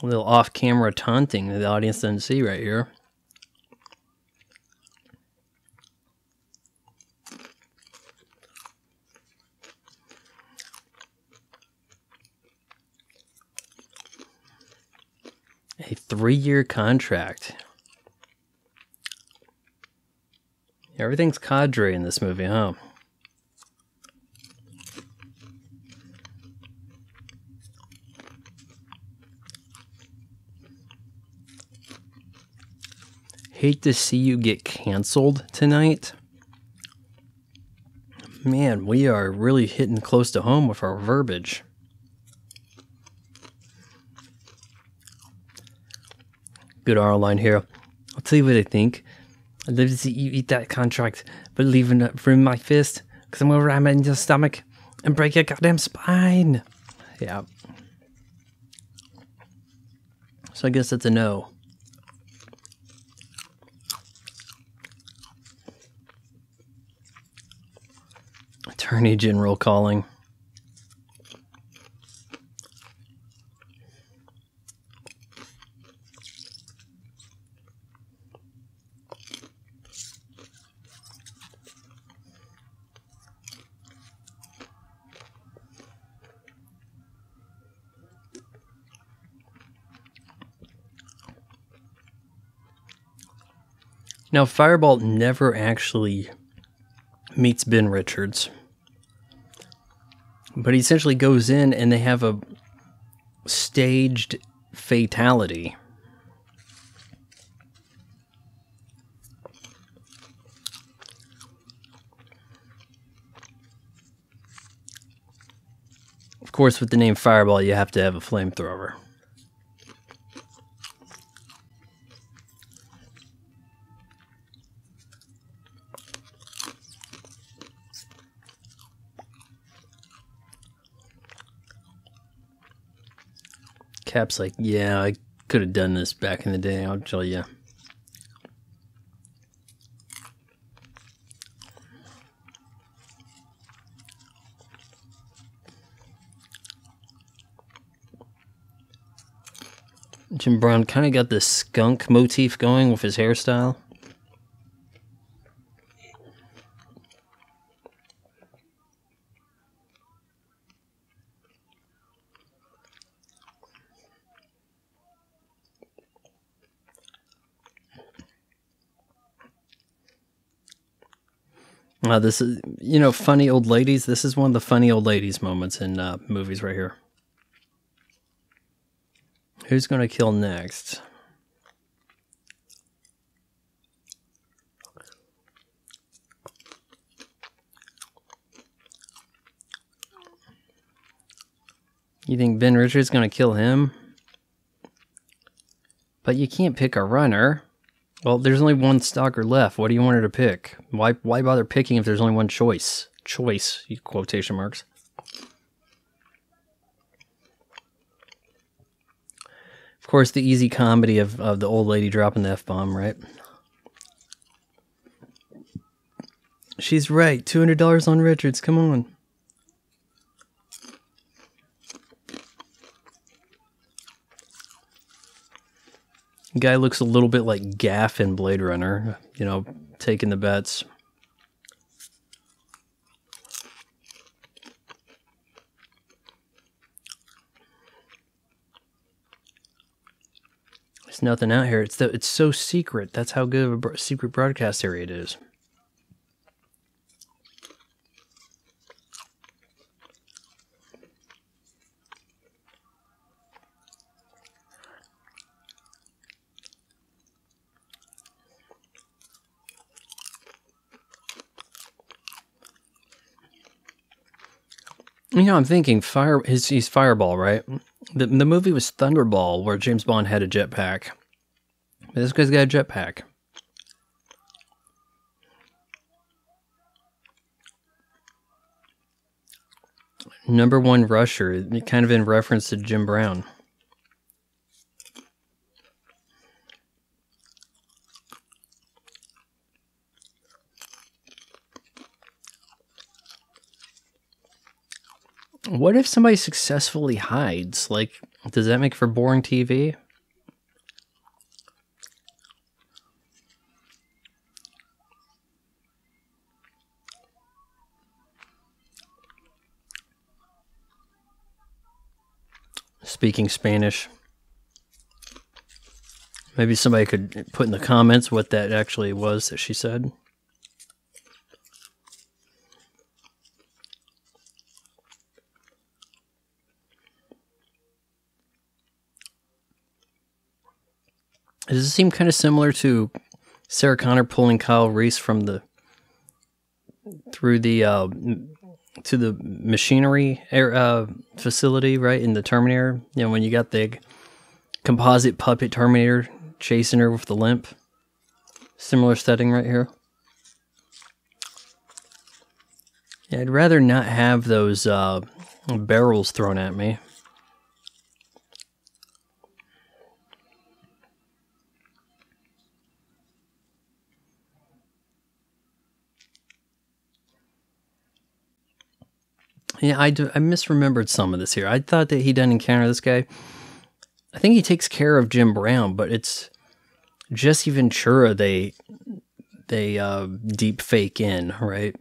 A little off-camera taunting that the audience doesn't see right here. A 3-year contract. Everything's cadre in this movie, huh? Hate to see you get canceled tonight. Man, we are really hitting close to home with our verbiage. Good Arnold line here. I'll tell you what I think. I'd love to see you eat that contract, but leaving it from my fist, because I'm going to ram it in your stomach and break your goddamn spine. Yeah. So I guess that's a no. Attorney General calling. Now, Fireball never actually meets Ben Richards. But he essentially goes in and they have staged fatality. Of course, with the name Fireball, you have to have a flamethrower. Cap's like, yeah, I could have done this back in the day, I'll tell you. Jim Brown kind of got this skunk motif going with his hairstyle. This is, funny old ladies. This is one of the funny old ladies moments in movies right here. Who's going to kill next? You think Ben Richards is going to kill him? But you can't pick a runner. Well, there's only one stalker left. What do you want her to pick? Why bother picking if there's only one choice? Choice, quotation marks. Of course, the easy comedy of the old lady dropping the F-bomb, right? She's right. $200 on Richards. Come on. Guy looks a little bit like Gaff in Blade Runner, taking the bets. There's nothing out here. It's so secret. That's how good of a secret broadcast area it is. I'm thinking he's Fireball, right? The movie was Thunderball, where James Bond had a jetpack. This guy's got a jetpack. Number one rusher, kind of in reference to Jim Brown. What if somebody successfully hides? Like, does that make for boring TV? Speaking Spanish. Maybe somebody could put in the comments what that actually was that she said. Does it seem kind of similar to Sarah Connor pulling Kyle Reese from to the machinery facility, right, in the Terminator? When you got the composite puppet Terminator chasing her with the limp. Similar setting right here. Yeah, I'd rather not have those barrels thrown at me. Yeah, I misremembered some of this here. I thought that he didn't encounter this guy. I think he takes care of Jim Brown, but it's Jesse Ventura they deep fake in, right?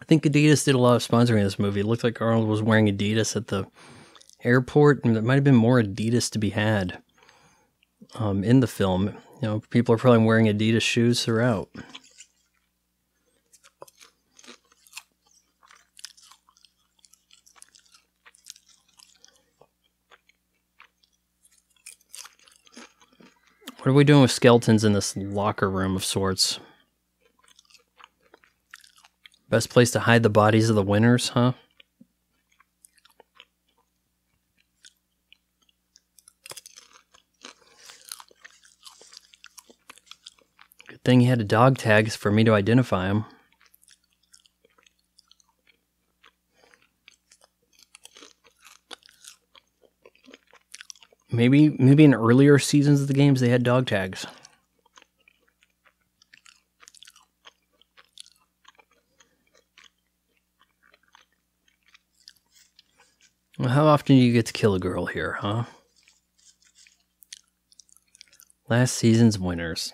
I think Adidas did a lot of sponsoring this movie. It looked like Arnold was wearing Adidas at the airport, and there might have been more Adidas to be had in the film. You know, people are probably wearing Adidas shoes throughout. What are we doing with skeletons in this locker room of sorts? Best place to hide the bodies of the winners, huh? Good thing he had a dog tag for me to identify him. Maybe in earlier seasons of the games they had dog tags. Well, how often do you get to kill a girl here, huh? Last season's winners.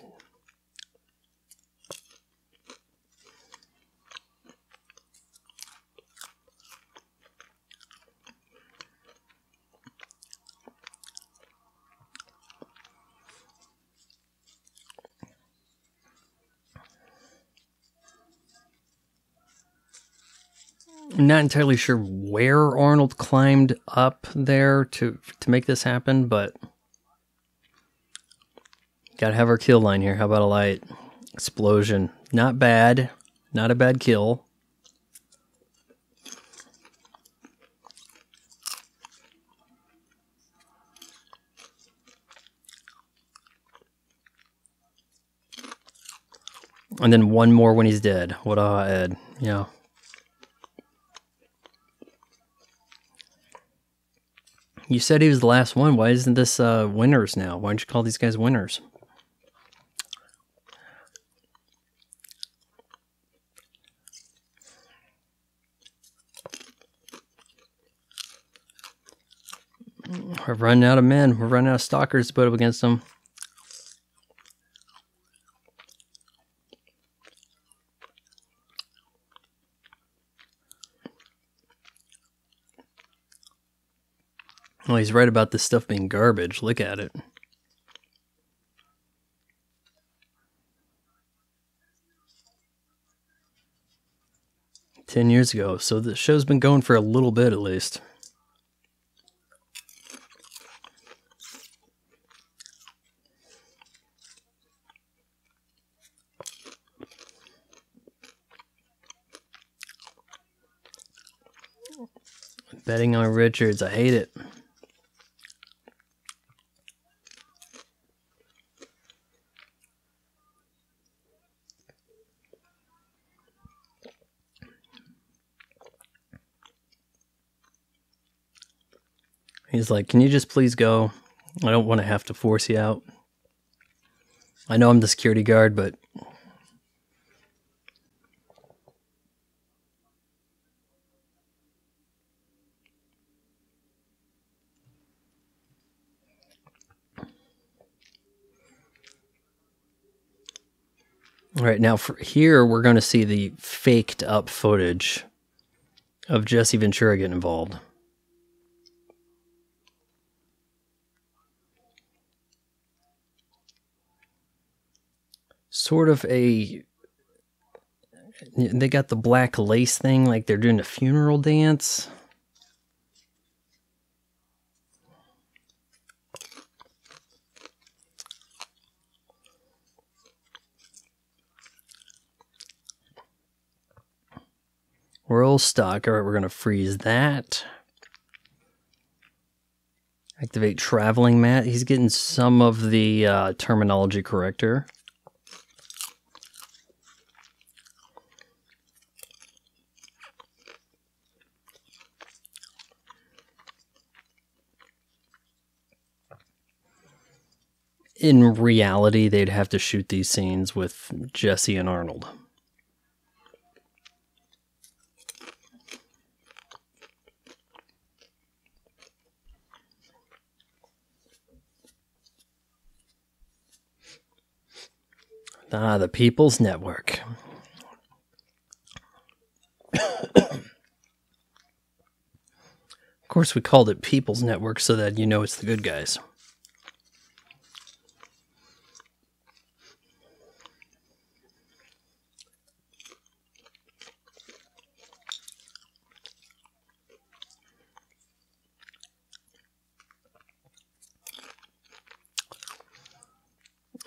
I'm not entirely sure where Arnold climbed up there to make this happen, but gotta have our kill line here. How about a light explosion? Not bad. Not a bad kill. And then one more when he's dead. What Ed? Yeah. You said he was the last one. Why isn't this winners now? Why don't you call these guys winners? We're running out of men. We're running out of stalkers to put up against them. Well, he's right about this stuff being garbage. Look at it. $10 years ago. So the show's been going for a little bit at least. Betting on Richards. I hate it. He's like, can you just please go? I don't want to have to force you out. I know I'm the security guard, but... All right, now for here, we're going to see the faked up footage of Jesse Ventura getting involved. Sort of a... They got the black lace thing like they're doing a funeral dance. We're all stuck. All right, we're going to freeze that. Activate traveling mat. He's getting some of the terminology correct here. In reality, they'd have to shoot these scenes with Jesse and Arnold. Ah, the People's Network. Of course, we called it People's Network so that you know it's the good guys.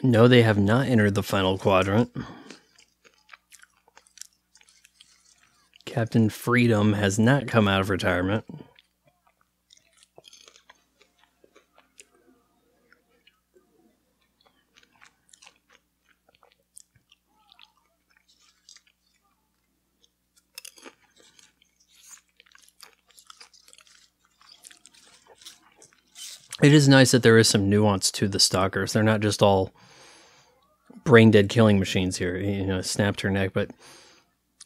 No, they have not entered the final quadrant. Captain Freedom has not come out of retirement. It is nice that there is some nuance to the stalkers. They're not just all brain dead killing machines here. You know, snapped her neck, but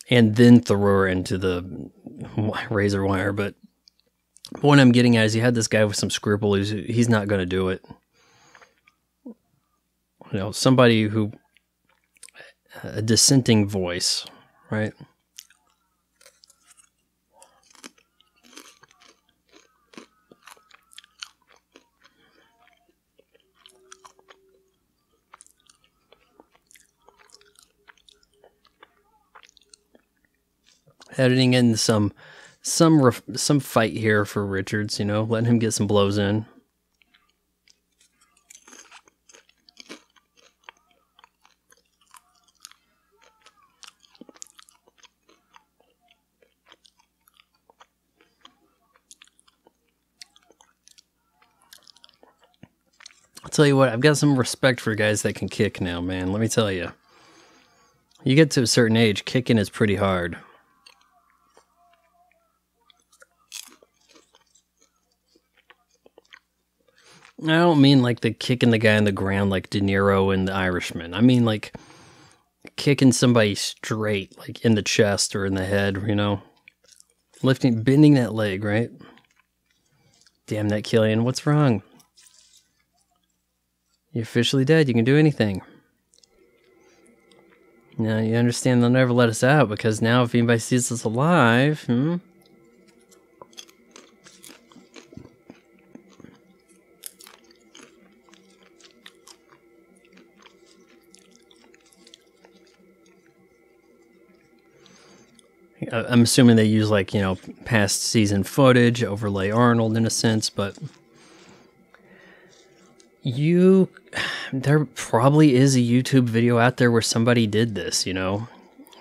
and then throw her into the razor wire. But what I'm getting at is you had this guy with some scruple. He's not going to do it. You know, somebody who a dissenting voice, right? Editing in some fight here for Richards, you know, letting him get some blows in. I'll tell you what, I've got some respect for guys that can kick now, man. Let me tell you. You get to a certain age, kicking is pretty hard. I don't mean like the kicking the guy on the ground like De Niro in The Irishman. I mean like kicking somebody straight, like in the chest or in the head, you know? Bending that leg, right? Damn that, Killian. What's wrong? You're officially dead. You can do anything. Now, you understand they'll never let us out because now if anybody sees us alive, I'm assuming they use, like, you know, past season footage, overlay Arnold in a sense, but there probably is a YouTube video out there where somebody did this, you know,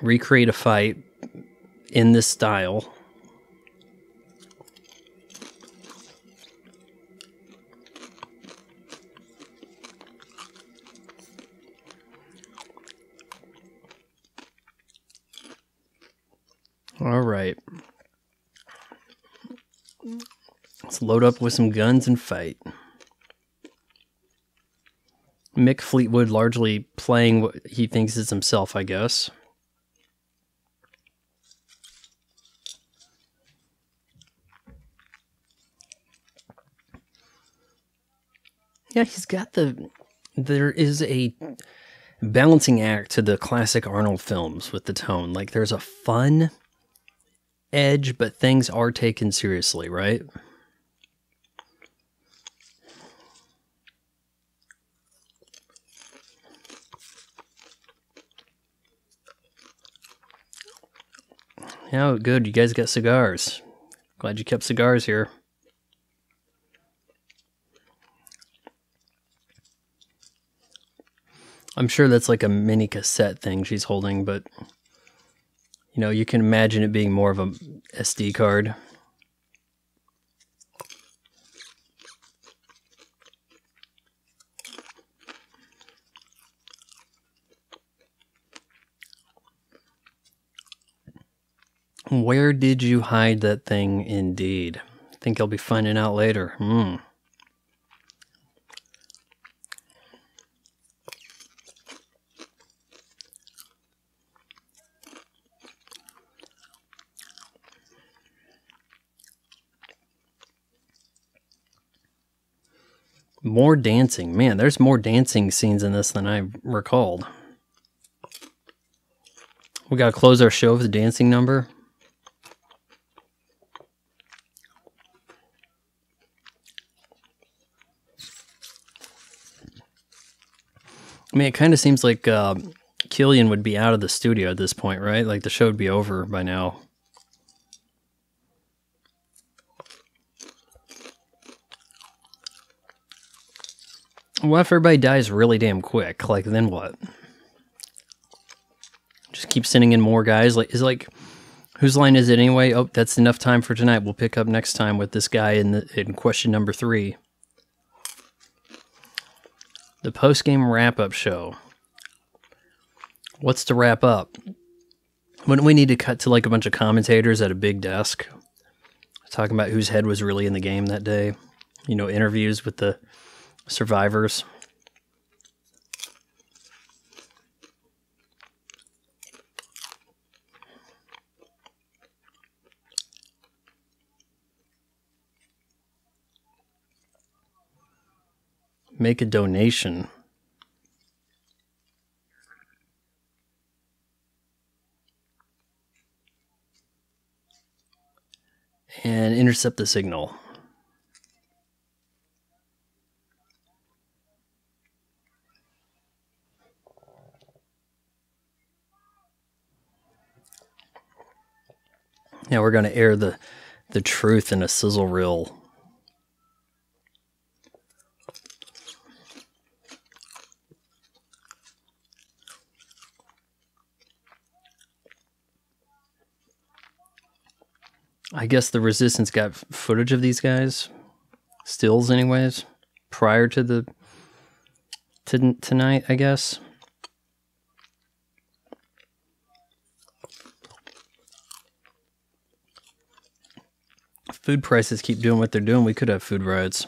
recreate a fight in this style. All right. Let's load up with some guns and fight. Mick Fleetwood largely playing what he thinks is himself, I guess. Yeah, he's got there is a balancing act to the classic Arnold films with the tone. Like, there's a fun edge, but things are taken seriously, right? Oh, good. You guys got cigars. Glad you kept cigars here. I'm sure that's like a mini cassette thing she's holding, but you know, you can imagine it being more of a SD card. Where did you hide that thing, indeed? I think I'll be finding out later. More dancing. Man, there's more dancing scenes in this than I recalled. We gotta close our show with a dancing number. I mean, it kind of seems like Killian would be out of the studio at this point, right? Like the show would be over by now. What if everybody dies really damn quick? Like, then what? Just keep sending in more guys? Like, whose line is it anyway? Oh, that's enough time for tonight. We'll pick up next time with this guy in question number 3. The post-game wrap-up show. What's to wrap up? Wouldn't we need to cut to like a bunch of commentators at a big desk talking about whose head was really in the game that day? You know, interviews with the survivors. Make a donation. And intercept the signal. Now we're going to air the truth in a sizzle reel. I guess the Resistance got footage of these guys, stills anyways, prior to tonight, I guess. Food prices keep doing what they're doing. We could have food riots.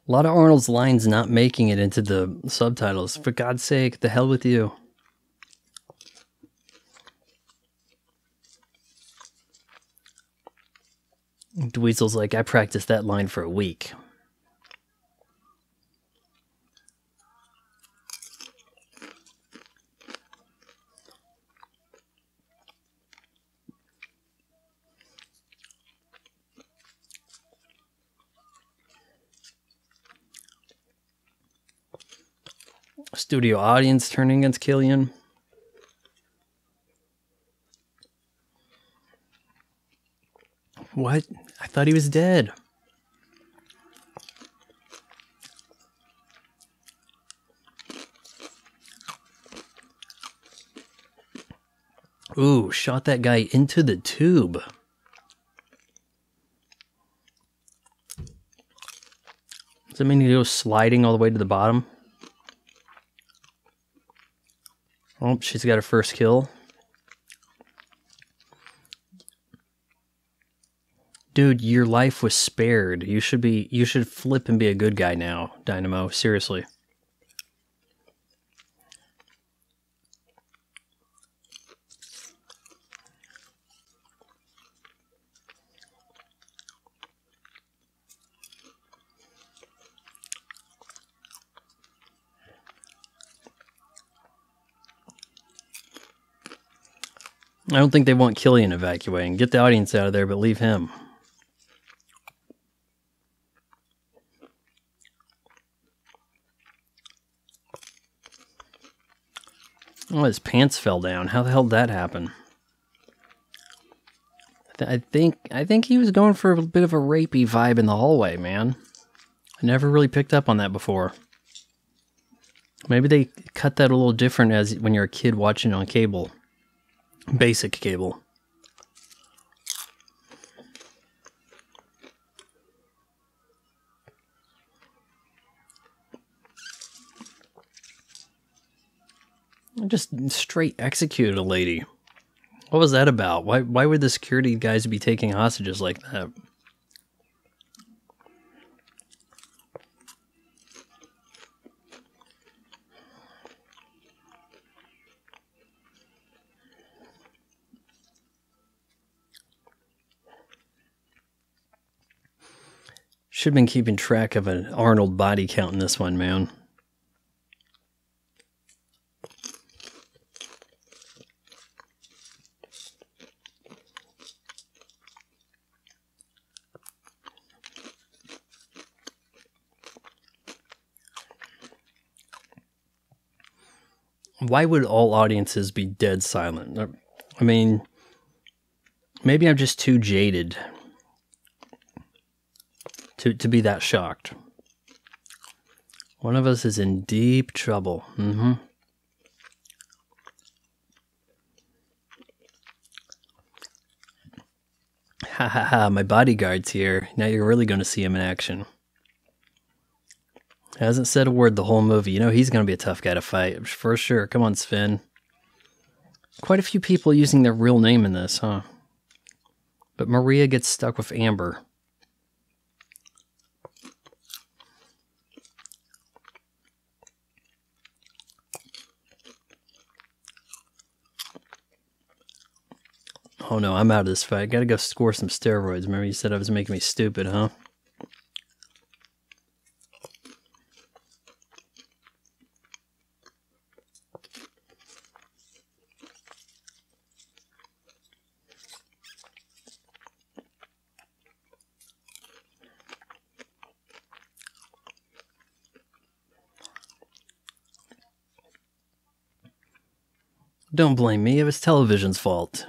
A lot of Arnold's lines not making it into the subtitles. For God's sake, the hell with you. Dweezil's like, I practiced that line for a week. Studio audience turning against Killian. What? I thought he was dead. Ooh, shot that guy into the tube. Does that mean he goes sliding all the way to the bottom? Oh, she's got her first kill. Dude, your life was spared. You should flip and be a good guy now, Dynamo. Seriously. I don't think they want Killian evacuating. Get the audience out of there, but leave him. Oh, his pants fell down. How the hell did that happen? I think he was going for a bit of a rapey vibe in the hallway, man. I never really picked up on that before. Maybe they cut that a little different as when you're a kid watching on cable. Basic cable. Just straight executed a lady. What was that about? Why would the security guys be taking hostages like that? Should have been keeping track of an Arnold body count in this one, man. Why would all audiences be dead silent? I mean, maybe I'm just too jaded to be that shocked. One of us is in deep trouble. Ha ha ha, my bodyguard's here. Now you're really going to see him in action. Hasn't said a word the whole movie. You know he's going to be a tough guy to fight, for sure. Come on, Sven. Quite a few people using their real name in this, huh? But Maria gets stuck with Amber. Oh no, I'm out of this fight. Gotta go score some steroids. Remember you said I was making me stupid, huh? Don't blame me, it was television's fault.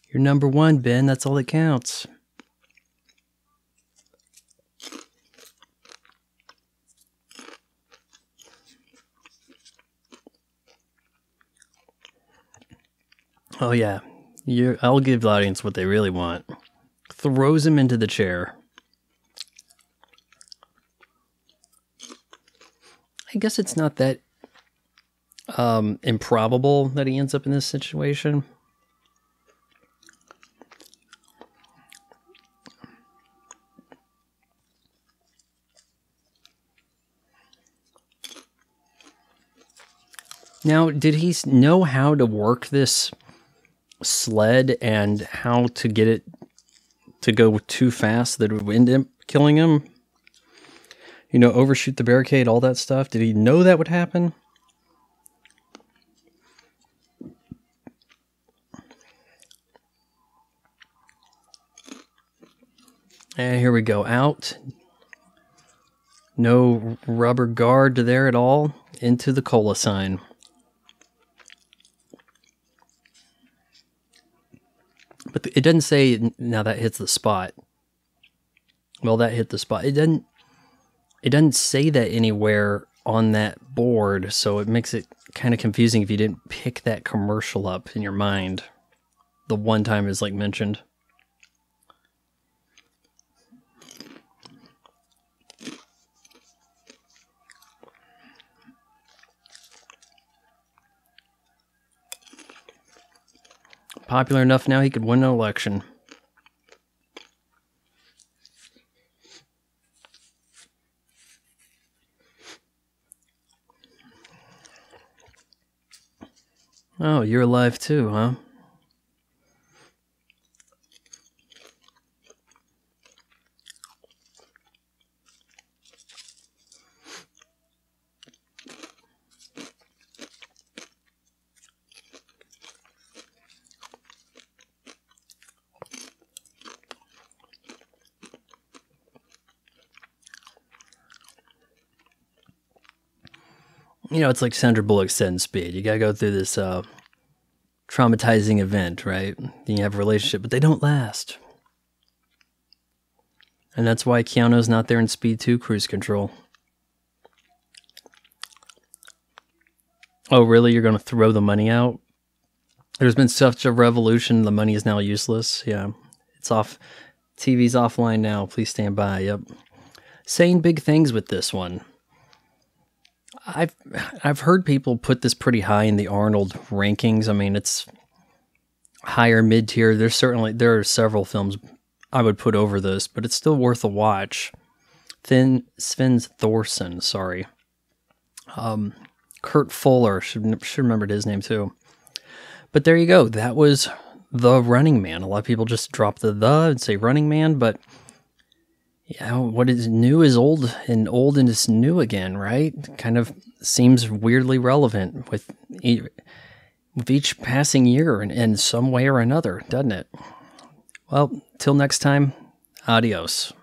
You're number one, Ben. That's all that counts. Oh, yeah. I'll give the audience what they really want. Throws him into the chair. I guess it's not that improbable that he ends up in this situation. Now, did he know how to work this sled and how to get it to go too fast that it would end up killing him? You know, overshoot the barricade, all that stuff. Did he know that would happen? And here we go. Out. No rubber guard there at all. Into the cola sign. But it doesn't say, now that hits the spot. Well, that hit the spot. It doesn't say that anywhere on that board, so it makes it kind of confusing if you didn't pick that commercial up in your mind. The one time it's like mentioned. Popular enough now he could win an election. Oh, you're alive too, huh? You know, it's like Sandra Bullock said in Speed. You gotta go through this traumatizing event, right? Then you have a relationship, but they don't last. And that's why Keanu's not there in Speed 2 Cruise Control. Oh, really? You're gonna throw the money out? There's been such a revolution, the money is now useless. Yeah, it's off. TV's offline now. Please stand by. Yep. Saying big things with this one. I've heard people put this pretty high in the Arnold rankings. I mean, it's higher mid-tier. There are several films I would put over this, but it's still worth a watch. Sven's Thorson, sorry. Kurt Fuller, should remembered his name too. But there you go. That was The Running Man. A lot of people just drop the and say Running Man, but Yeah, what is new is old, and old is new again, right? Kind of seems weirdly relevant with each passing year in some way or another, doesn't it? Well, till next time, adios.